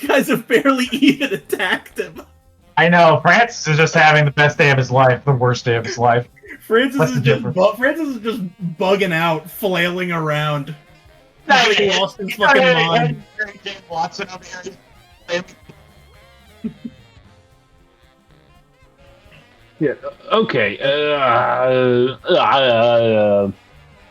S1: guys have barely even attacked him.
S2: I know. Francis is just having the best day of his life, the worst day of his life.
S1: Francis is just bugging out, flailing around. He's like lost his fucking mind.
S2: Watson over here.
S7: Yeah. Okay.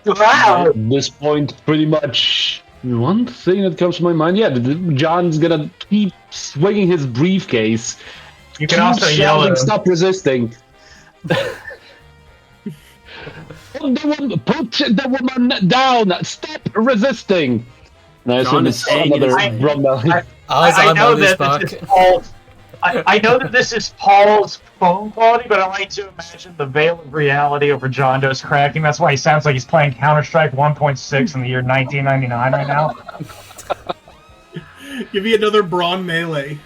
S2: Wow.
S7: At this point, pretty much one thing that comes to my mind. Yeah, John's gonna keep swinging his briefcase.
S2: You can
S7: keep
S2: also yell
S7: shouting,
S2: at him.
S7: "Stop resisting!" Put the woman down! Stop resisting! And I
S5: John
S7: assume
S5: is
S7: it's
S5: saying it
S7: another
S5: is-
S7: Brumwell.
S2: I know that this is Paul's. I know that this is Paul's phone quality, but I like to imagine the veil of reality over John Doe's cracking. That's why he sounds like he's playing Counter-Strike 1.6 in the year 1999 right now.
S1: Give me another brawn melee.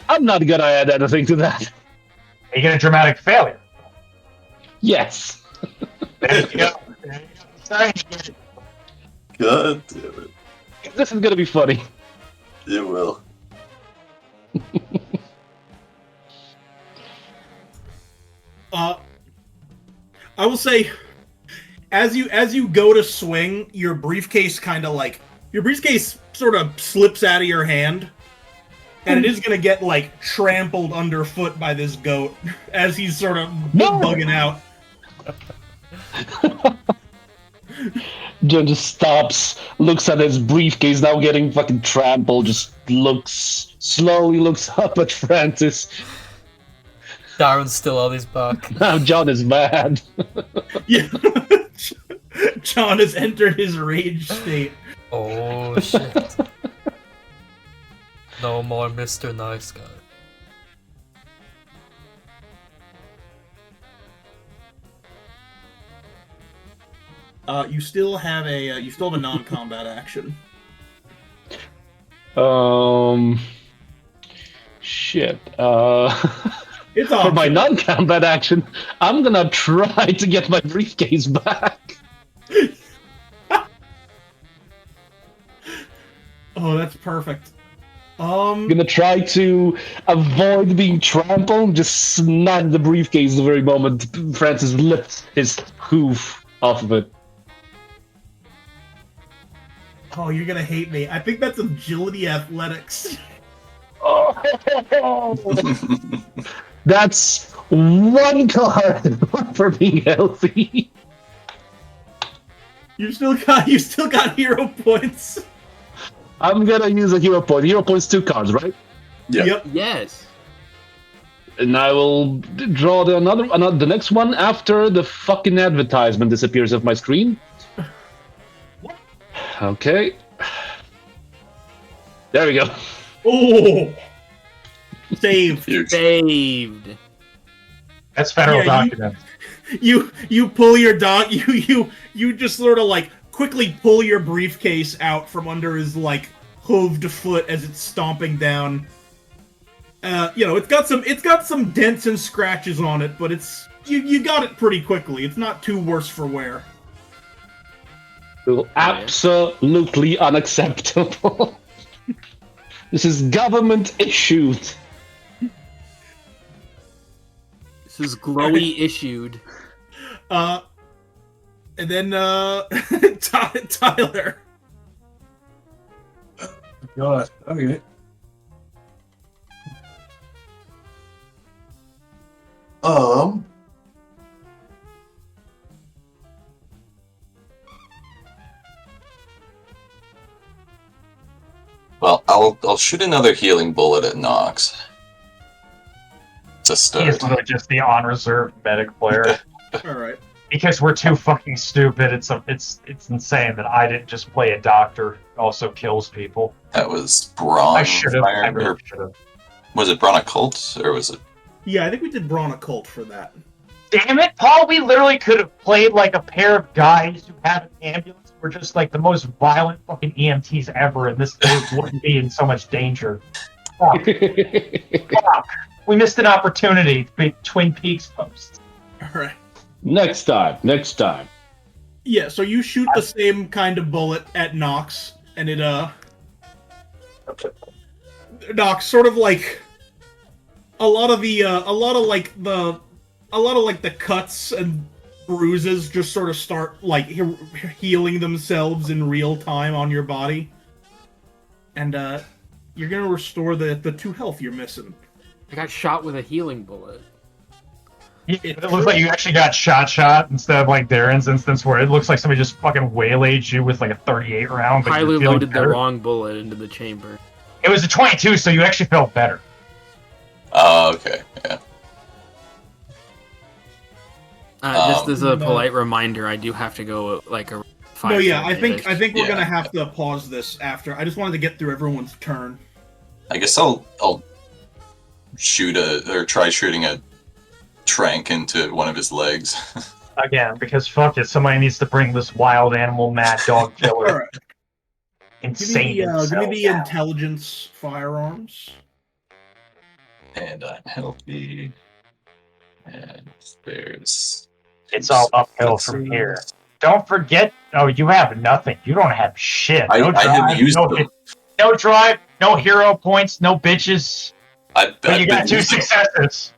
S7: I'm not gonna add anything to that.
S2: You get a dramatic failure.
S7: Yes.
S2: There you go. There you go. Sorry, you get it.
S3: God damn it.
S7: This is gonna be funny.
S3: You will.
S1: I will say, as you go to swing, your briefcase sort of slips out of your hand, and it is gonna get like trampled underfoot by this goat as he's sort of bugging out.
S7: John just stops, looks at his briefcase now getting fucking trampled, just slowly looks up at Francis.
S4: Darren's still on his back.
S7: Now John is mad.
S1: Yeah, John has entered his rage state.
S4: Oh shit. No more Mr. Nice Guy.
S1: You still have a non-combat action.
S7: Shit.
S1: It's
S7: For my
S1: optional.
S7: non-combat action, I'm gonna try to get my briefcase back.
S1: Oh, that's perfect.
S7: I'm gonna try to avoid being trampled, just smack the briefcase the very moment Francis lifts his hoof off of it.
S1: Oh, you're gonna hate me. I think that's agility athletics.
S7: Oh, that's one card for being healthy.
S1: You still got hero points.
S7: I'm gonna use a hero point. Hero points 2 cards, right?
S3: Yeah.
S1: Yep.
S5: Yes.
S7: And I will draw the next one after the fucking advertisement disappears off my screen. Okay. There we go.
S1: Oh, saved.
S3: Huge.
S5: Saved.
S2: That's federal
S1: Yeah,
S2: document.
S1: You pull your dog. You just sort of like quickly pull your briefcase out from under his like hooved foot as it's stomping down. It's got some dents and scratches on it, but you got it pretty quickly. It's not too worse for wear.
S7: Absolutely unacceptable. This is government issued.
S5: This is glowy issued.
S1: And then Tyler.
S3: God, okay. Well, I'll shoot another healing bullet at Nox. To
S2: He's
S3: start.
S2: literally just the on reserve medic player.
S1: All right.
S2: Because we're too fucking stupid. It's insane that I didn't just play a doctor who also kills people.
S3: That was Brawn.
S2: I should have. I
S3: Fire,
S2: really
S3: or
S2: should have.
S3: was it Brawn Occult, or was it?
S1: Yeah, I think we did Brawn Occult for that.
S2: Damn it, Paul! We literally could have played like a pair of guys who had an ambulance. We're just like the most violent fucking EMTs ever, and this dude wouldn't be in so much danger. Fuck. Fuck. We missed an opportunity to be Twin Peaks posts.
S1: All right.
S7: Next time.
S1: Yeah, so you shoot the same kind of bullet at Nox, and it Nox sort of like a lot of the cuts and bruises just sort of start like healing themselves in real time on your body, and you're gonna restore the 2 health you're missing.
S5: I got shot with a healing bullet.
S2: It looks like you actually got shot instead of like Darren's instance where it looks like somebody just fucking waylaid you with like a 38 round. But
S5: Highly
S2: you're feeling
S5: loaded the
S2: better.
S5: wrong bullet into the chamber.
S2: It was a 22, so you actually felt better.
S3: Oh, okay, yeah.
S5: Just as a polite reminder, I do have to go like a 5.
S1: No, yeah, I think we're
S3: Yeah.
S1: gonna have to pause this after. I just wanted to get through everyone's turn.
S3: I guess I'll try shooting a trank into one of his legs.
S2: Again, because fuck it, somebody needs to bring this wild animal mad dog killer.
S1: All right.
S2: Insane.
S1: Give me the
S2: himself.
S1: intelligence firearms.
S3: And I'm healthy. And there's...
S2: It's all uphill from here. Don't forget. Oh, you have nothing. You don't have shit.
S3: I have used
S2: no,
S3: them.
S2: no drive. No hero points. No bitches. But you got 2 successes.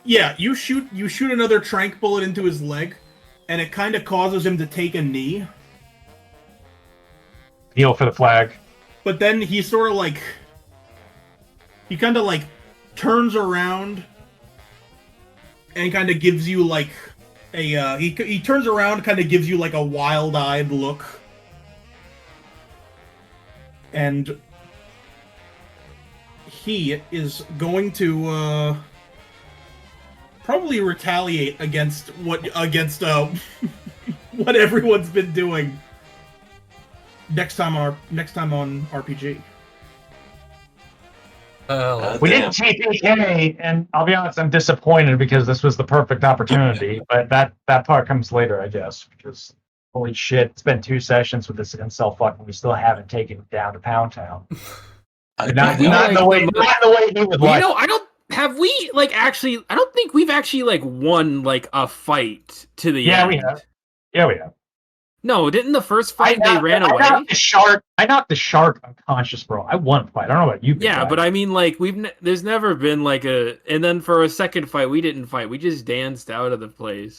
S1: Yeah, you shoot another trank bullet into his leg, and it kind of causes him to take a knee.
S2: Kneel for the flag.
S1: But then he sort of like, he kind of like turns around and kind of gives you like a he turns around, kind of gives you like a wild-eyed look, and he is going to probably retaliate against what what everyone's been doing next time on RPG.
S2: We didn't TPK, and I'll be honest, I'm disappointed because this was the perfect opportunity. But that part comes later, I guess. Because holy shit, it's been 2 sessions with this incel fuck, and we still haven't taken it down to Pound Town. Not in the way he would like.
S5: You know, I don't think we've actually like won like a fight to the end.
S2: We have. Yeah, we have.
S5: No, didn't the first fight they ran away?
S2: I knocked the shark unconscious, bro. I won a fight. I don't know about you.
S5: Yeah, but I mean, like there's never been like a, and then for a second fight we didn't fight. We just danced out of the place.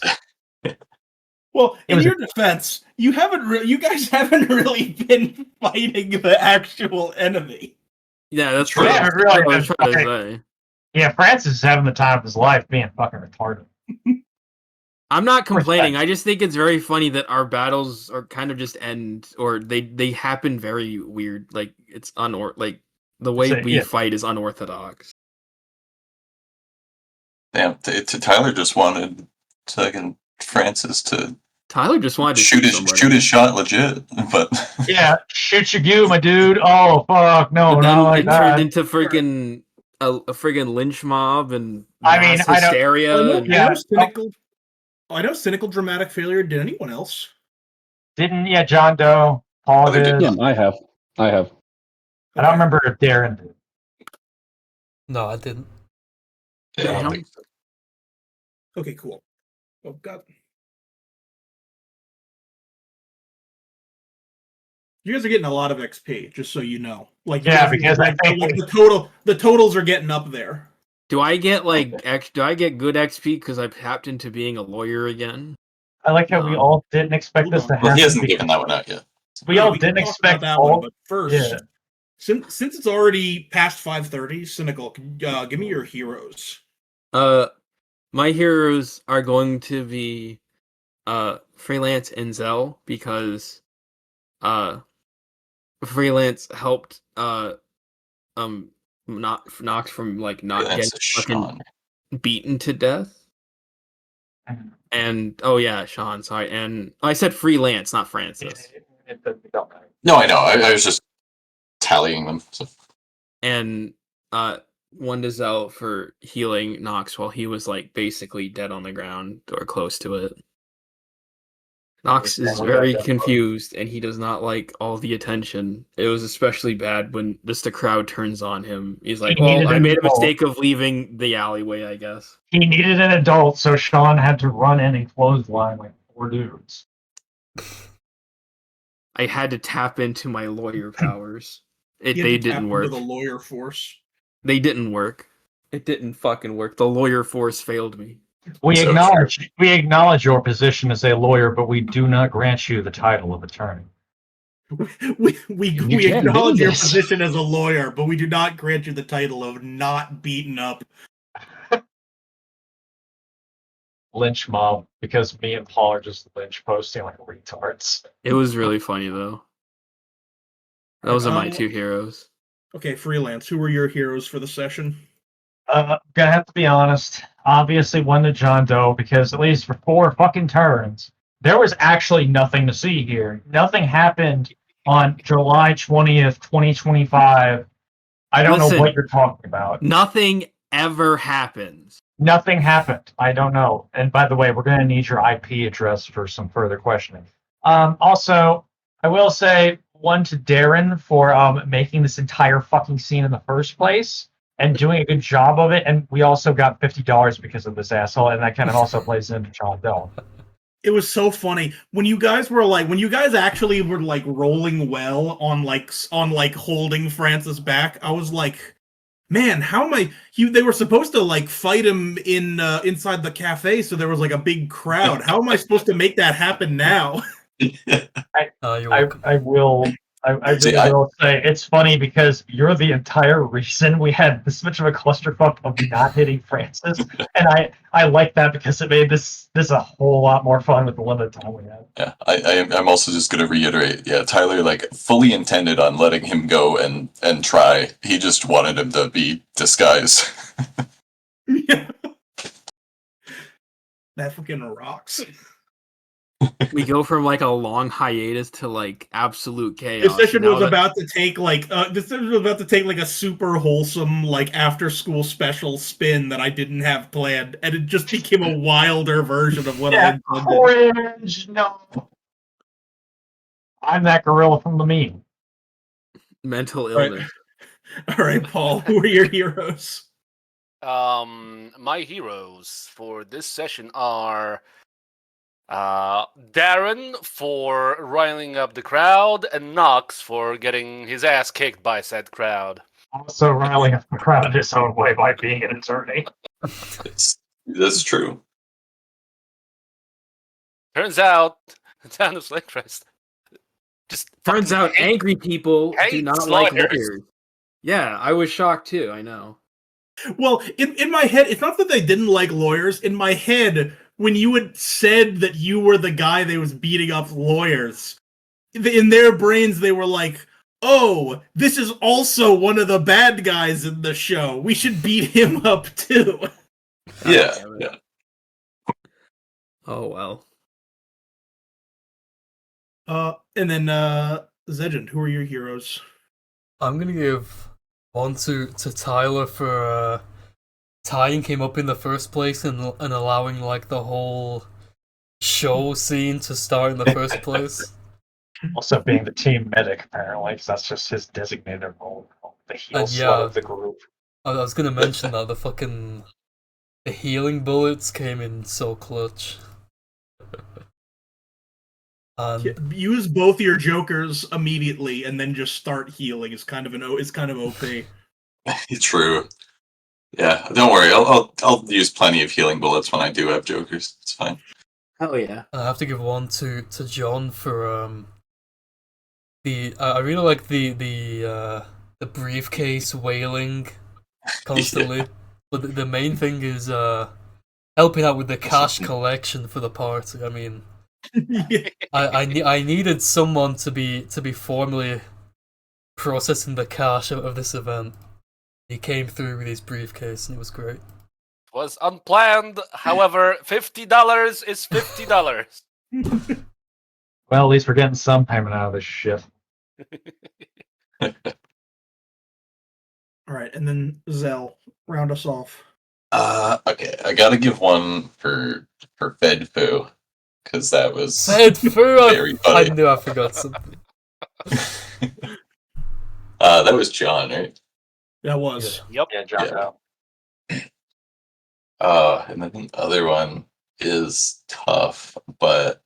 S1: Well, in your defense, you guys haven't really been fighting the actual enemy.
S5: Yeah, that's
S2: true.
S5: what
S2: Yeah,
S5: I was trying to say.
S2: Yeah, Francis is having the time of his life being fucking retarded.
S5: I'm not complaining. I just think it's very funny that our battles are kind of just end, or they happen very weird. Like it's like the way we fight is unorthodox.
S3: Damn, Tyler just wanted fucking Francis to.
S5: Tyler just wanted to
S3: shoot his shot legit, but
S2: yeah, shoot your goo, my dude. Oh fuck, no,
S5: not
S2: like
S5: it
S2: that.
S5: turned into freaking a friggin' lynch mob and mass hysteria.
S1: I know cynical dramatic failure. Did anyone else?
S2: Didn't John Doe, Paul did.
S7: Yeah, I have.
S2: I don't remember if Darren did.
S4: No, I didn't.
S3: yeah, I don't think so.
S1: Okay, cool. Oh god. You guys are getting a lot of XP, just so you know. Like, you
S2: Yeah,
S1: guys are,
S2: because I
S1: like,
S2: think
S1: the totals are getting up there.
S5: Do I get do I get good XP because I tapped into being a lawyer again?
S2: I like how we all didn't expect
S1: Hold
S2: this
S1: on.
S2: to
S3: Well,
S2: happen.
S3: he hasn't given that one out yet.
S2: We
S1: Yeah,
S2: all
S1: we can
S2: didn't
S1: talk about
S2: expect
S1: that one,
S2: all.
S1: but first,
S2: Yeah.
S1: since it's already past 5:30, Cynical, give me your heroes.
S5: My heroes are going to be Freelance and Zell because Freelance helped not Knox from like not
S3: Freelance
S5: getting
S3: is
S5: fucking
S3: Sean.
S5: beaten to death. And oh yeah, Sean, sorry. And I said Freelance, not Francis.
S3: No, I know. I was just tallying them. So.
S5: And one to Zell for healing Knox while he was like basically dead on the ground or close to it. Knox is very confused and he does not like all the attention. It was especially bad when just the crowd turns on him. He's like, well, I made a mistake of leaving the alleyway, I guess.
S2: He needed an adult, so Sean had to run in and clothesline like 4 dudes.
S5: I had to tap into my lawyer powers. They
S1: You had to tap
S5: didn't
S1: into
S5: work.
S1: the lawyer force.
S5: They didn't work. It didn't fucking work. The lawyer force failed me.
S2: We
S3: So
S2: acknowledge your position as a lawyer, but we do not grant you the title of attorney.
S1: We
S7: can
S1: acknowledge
S7: do
S1: your
S7: this.
S1: position as a lawyer, but we do not grant you the title of not beaten up.
S2: Lynch mob, because me and Paul are just lynch posting like retards.
S5: It was really funny though. Those are my two heroes.
S1: Okay, Freelance, who were your heroes for the session?
S2: Gonna have to be honest. Obviously, one to John Doe, because at least for 4 fucking turns, there was actually nothing to see here. Nothing happened on July 20th, 2025. I don't know what you're talking about.
S5: Nothing ever happens.
S2: Nothing happened. I don't know. And by the way, we're going to need your IP address for some further questioning. Also, I will say one to Darren for making this entire fucking scene in the first place and doing a good job of it. And we also got $50 because of this asshole, and that kind of also plays into John Doe.
S1: It was so funny when you guys actually were like rolling well on like holding Francis back. I was like, man, how am I? They were supposed to like fight him in inside the cafe, so there was like a big crowd. How am I supposed to make that happen now?
S2: I will say it's funny because you're the entire reason we had this much of a clusterfuck of not hitting Francis, and I like that because it made this a whole lot more fun with the limited time we had.
S3: Yeah, I'm also just going to reiterate. Yeah, Tyler like fully intended on letting him go and try. He just wanted him to be disguised.
S1: Yeah. That fucking rocks.
S5: We go from like a long hiatus to like absolute chaos.
S1: This session was about to take like a super wholesome like after school special spin that I didn't have planned, and it just became a wilder version of what I intended.
S2: Cringe, no. I'm that gorilla from the meme.
S5: Mental illness.
S1: All right, Paul, who are your heroes?
S6: My heroes for this session are Darren for riling up the crowd, and Knox for getting his ass kicked by said crowd.
S2: Also riling up the crowd his own way by being an attorney.
S3: That's true.
S6: Turns out, the town of Slakecrest just
S5: Turns out angry people do
S6: hates
S5: not like
S6: lawyers.
S5: lawyers. Yeah, I was shocked too, I know.
S1: Well, in my head, it's not that they didn't like lawyers. In my head, when you had said that you were the guy that was beating up lawyers, in their brains they were like, oh, this is also one of the bad guys in the show. We should beat him up too.
S3: Yeah.
S5: Oh well.
S1: And then Zedgen, who are your heroes?
S4: I'm gonna give one to Tyler for tying him up in the first place and allowing like the whole show scene to start in the first place.
S2: Also being the team medic, apparently, because that's just his designated role. The heel slut of the group.
S4: I was gonna mention that the fucking The healing bullets came in so clutch. And
S1: Use both your jokers immediately, and then just start healing. Is kind of OP.
S3: True. Yeah, don't worry. I'll use plenty of healing bullets when I do have jokers. It's fine.
S5: Oh yeah.
S4: I have to give one to John for I really like the briefcase wailing constantly,
S3: Yeah.
S4: but the main thing is helping out with the cash collection for the party. I mean,
S1: Yeah.
S4: I needed someone to be formally processing the cash of this event. He came through with his briefcase, and it was great.
S6: Was unplanned. However, $50 is $50.
S2: Well, at least we're getting some payment out of this shit.
S1: All right, and then Zell, round us off.
S3: Okay, I gotta give one for Fed Foo, because that was
S4: Said through.
S3: very
S4: I
S3: funny.
S4: knew I forgot something.
S3: That was John, right?
S1: That was.
S6: Yep.
S2: Yeah, John.
S3: Yeah. And then the other one is tough, but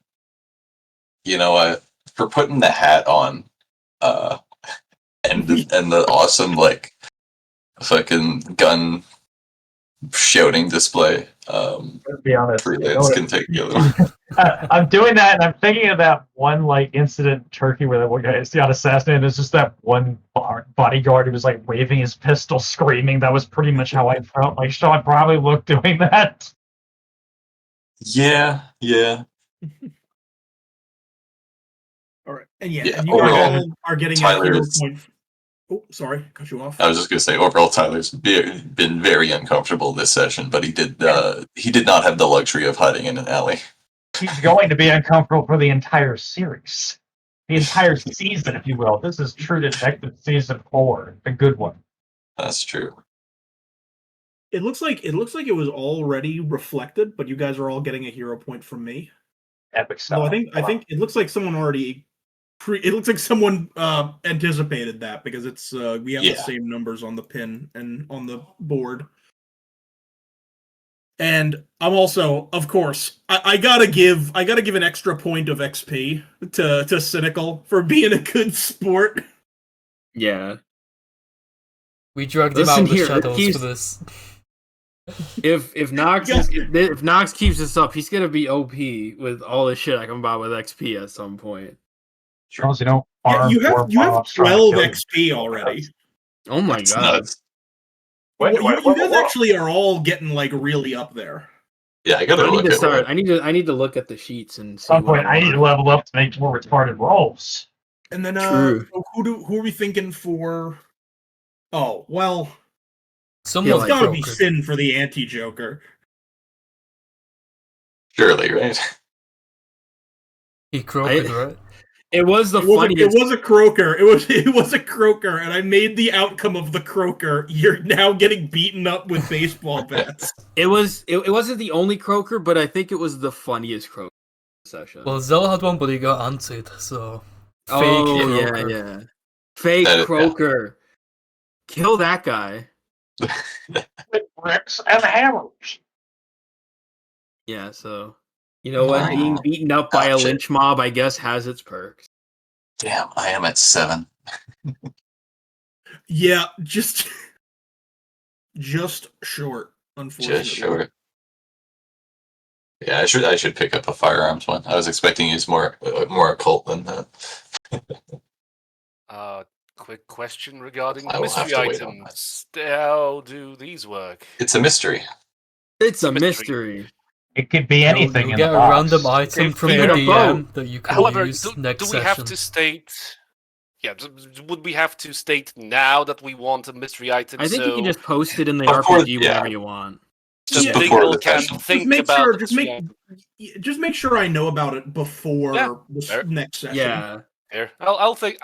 S3: you know what? For putting the hat on, and the awesome like fucking gun shouting display,
S2: To be honest,
S3: freelance can take the other one.
S2: I'm doing that, and I'm thinking of that one like incident in Turkey where that one guy got assassinated. It's just that one bodyguard who was like waving his pistol, screaming. That was pretty much how I felt. Like Sean probably looked doing that.
S3: Yeah.
S1: All right, and yeah,
S3: Yeah,
S1: and you guys
S3: overall,
S1: all are getting a
S3: Tyler
S1: hero
S3: is-
S1: point. Oh, sorry, cut you off.
S3: I was just gonna say, overall, Tyler's been very uncomfortable this session, but he did not have the luxury of hiding in an alley.
S2: He's going to be uncomfortable for the entire series, the entire season, if you will. This is True Detective season 4, the good one.
S3: That's true.
S1: It looks like it was already reflected, but you guys are all getting a hero point from me.
S2: Epic
S1: So
S2: stuff.
S1: I think it looks like someone already. It looks like someone anticipated that because it's we have the
S3: Yeah.
S1: same numbers on the pin and on the board. And I'm also, of course, I gotta give an extra point of XP to Cynical for being a good sport.
S5: Yeah.
S4: We dragged him
S5: Listen
S4: out of the
S5: here,
S4: shadows
S5: he's-
S4: for this.
S5: If Nox
S1: Yeah.
S5: if Nox keeps this up, he's gonna be OP with all the shit I can buy with XP at some point.
S2: Charles, you know,
S1: Yeah,
S2: farm
S1: you
S2: four
S1: have
S2: mobs trying to
S1: 12
S2: kill you.
S1: XP already.
S5: Oh my
S3: That's
S5: god.
S3: nuts.
S1: You guys actually are all getting like really up there.
S3: Yeah, I gotta
S5: I need
S3: look
S5: to
S3: at
S5: start.
S3: what-
S5: I need to look at the sheets and see.
S2: At some
S5: what
S2: point, I need to level up to make more retarded rolls.
S1: And then
S5: True.
S1: so who are we thinking for? Oh well,
S4: Someone
S1: it's
S5: like
S1: got to be
S4: Croker.
S1: Sin for the anti-Joker.
S3: Surely, right?
S4: He croaked, right?
S5: It was the
S1: It was,
S5: funniest.
S1: it was a croaker. It was a croaker, and I made the outcome of the croaker. You're now getting beaten up with baseball bats.
S5: It wasn't the only croaker, but I think it was the funniest croaker session.
S4: Well, Zell had one, but he got anted, so fake
S5: oh
S4: croaker.
S5: yeah. Fake
S3: That is-
S5: croaker. Kill that guy.
S2: With bricks and hammers.
S5: Yeah, so you know what?
S3: Oh.
S5: Being beaten up by a
S3: Gotcha.
S5: lynch mob, I guess, has its perks.
S3: Damn, I am at 7.
S1: Yeah, just short. Unfortunately,
S3: Just short. Yeah, I should pick up a firearms one. I was expecting to use more occult than that.
S6: Quick question regarding
S3: I
S6: the
S3: will have
S6: mystery
S3: to wait on
S6: items. How do these work?
S3: It's a mystery.
S5: It's a
S6: Mystery.
S5: mystery.
S2: It could be anything
S4: You
S2: in
S4: get
S2: the
S4: a
S2: box.
S4: random item
S6: If
S4: from
S6: we
S4: the
S5: had a
S4: DM that you can
S6: However,
S4: use
S6: do
S4: next
S6: we
S4: session.
S6: have to state? Yeah, would we have to state now that we want a mystery item?
S5: I think you
S6: so
S5: can just post it in the
S3: Before-
S5: RPG
S3: yeah.
S5: whenever you want.
S6: just
S1: Yeah.
S3: Before
S6: people
S3: the
S6: can
S3: session.
S6: think
S1: just make
S6: about
S1: sure.
S6: the
S1: Just
S6: mystery
S1: just make sure I know about it before
S6: Yeah,
S1: the
S6: fair.
S1: next session.
S5: Yeah.
S6: Here, I'll think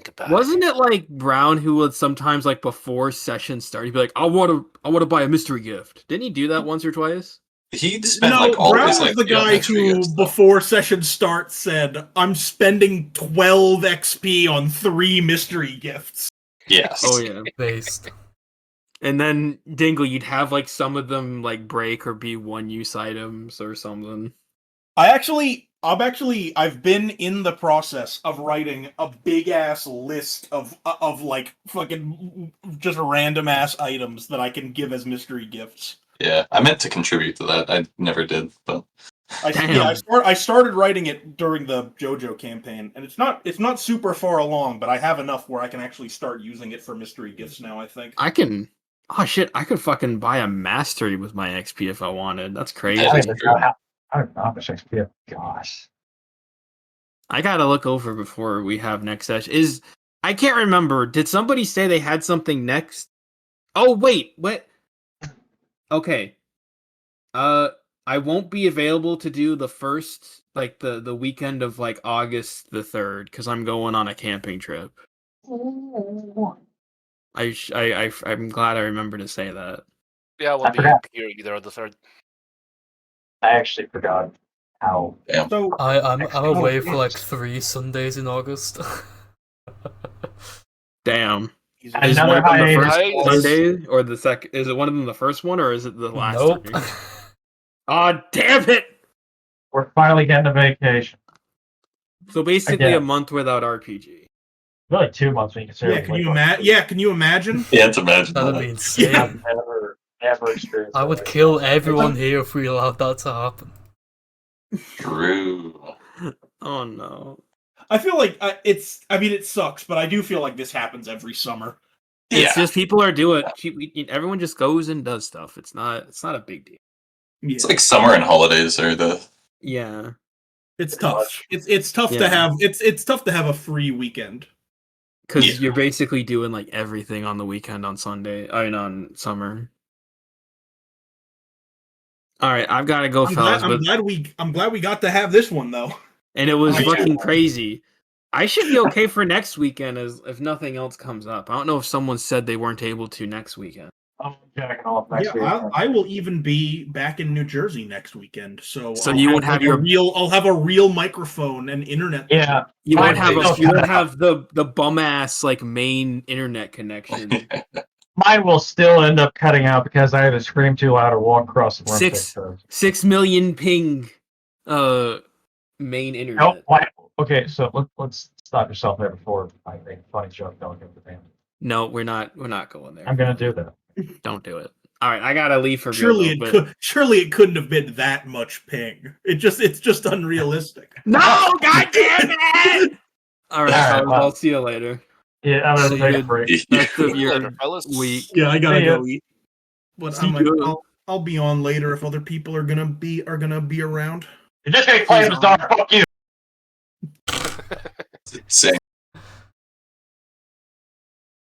S6: about
S5: Wasn't it like Brown who would sometimes like before session start, he'd be like, I wanna buy a mystery gift. Didn't he do that once or twice?
S3: He spent
S1: No,
S3: like all
S1: Brown
S3: his
S1: was
S3: like
S1: the guy
S3: mystery
S1: who,
S3: gifts, though.
S1: before session start, said, "I'm spending 12 XP on 3 mystery gifts."
S3: Yes.
S5: Oh yeah.
S4: Based.
S5: And then Dingle, you'd have like some of them like break or be one-use items or something.
S1: I've been in the process of writing a big ass list of like fucking just random ass items that I can give as mystery gifts.
S3: Yeah, I meant to contribute to that. I never did, but
S1: I started writing it during the JoJo campaign, and it's not super far along, but I have enough where I can actually start using it for mystery gifts now. I think
S5: I can. Oh shit! I could fucking buy a mastery with my XP if I wanted. That's crazy.
S3: Yeah,
S2: I
S3: that's
S2: don't
S3: true.
S2: know how much XP. Gosh.
S5: I gotta look over before we have next session. I can't remember. Did somebody say they had something next? Oh wait, what? Okay. I won't be available to do the first, like the weekend of like August the 3rd, because I'm going on a camping trip. I'm glad I remembered to say that.
S6: Yeah, I
S2: I
S6: will be
S2: forgot.
S6: here either on the 3rd.
S2: I actually forgot how.
S3: damn.
S1: so.
S4: I'm away for like
S1: yes.
S4: 3 Sundays in August.
S5: Damn.
S1: Jesus.
S5: Is
S2: Another
S5: one of them the first
S6: hiatus.
S5: Sunday or the second? Is it one of them the first one or is it the last
S4: Nope.
S5: three? Oh damn it!
S2: We're finally getting a vacation.
S5: So basically
S2: Again.
S5: a month without RPG.
S2: Really, 2 months when you consider.
S1: Yeah, can you imagine?
S3: Yeah, it's imagine
S4: That'd
S3: that.
S4: be insane.
S1: Yeah.
S2: I've never experienced.
S4: I
S2: that
S4: would
S2: like
S4: kill
S2: that.
S4: everyone here if we allowed that to happen.
S3: True.
S5: Oh no.
S1: I feel like it sucks, but I do feel like this happens every summer.
S5: It's
S3: Yeah,
S5: just people are doing. Everyone just goes and does stuff. It's not a big deal.
S1: Yeah.
S3: it's like summer and holidays are the.
S5: Yeah.
S1: It's tough. It's tough
S5: Yeah.
S1: to have it's tough to have a free weekend.
S5: Because
S3: Yeah.
S5: you're basically doing like everything on the weekend on Sunday. I mean, on summer. All right, I've got to go, fellas.
S1: I'm glad we got to have this one though.
S5: And it was
S3: Me too.
S5: fucking crazy. I should be okay for next weekend, as if nothing else comes up. I don't know if someone said they weren't able to next weekend.
S2: I'm jacking off next week.
S1: I will even be back in New Jersey next weekend, so
S5: So you won't have your-
S1: I'll have a real microphone and internet.
S2: Yeah,
S5: You won't
S2: Mine
S5: have
S2: will cut out.
S5: have the bum ass like main internet connection.
S2: mine will still end up cutting out because I either scream too loud or walk across the room.
S5: 6 million ping, main internet.
S2: Nope. Why? Okay, so let's stop yourself there before I make a funny joke. Don't give the band.
S5: No, we're not going there.
S2: I'm gonna do that.
S5: Don't do it. All right, I gotta leave for real.
S1: Surely it couldn't have been that much ping. It's just unrealistic.
S5: No, god damn it! All right,
S2: All right,
S5: fellas,
S2: well.
S5: I'll see you later.
S2: Yeah, I'm
S5: So
S2: gonna take a
S5: good.
S2: break.
S5: Rest of
S6: See you
S5: your
S6: later, fellas.
S5: week.
S1: Yeah, I gotta
S2: See ya.
S1: go eat. But
S5: See
S1: I'm like,
S5: ya.
S1: I'll be on later if other people are gonna be around.
S2: You're just gonna play Bizarre. Fuck you.
S3: Same.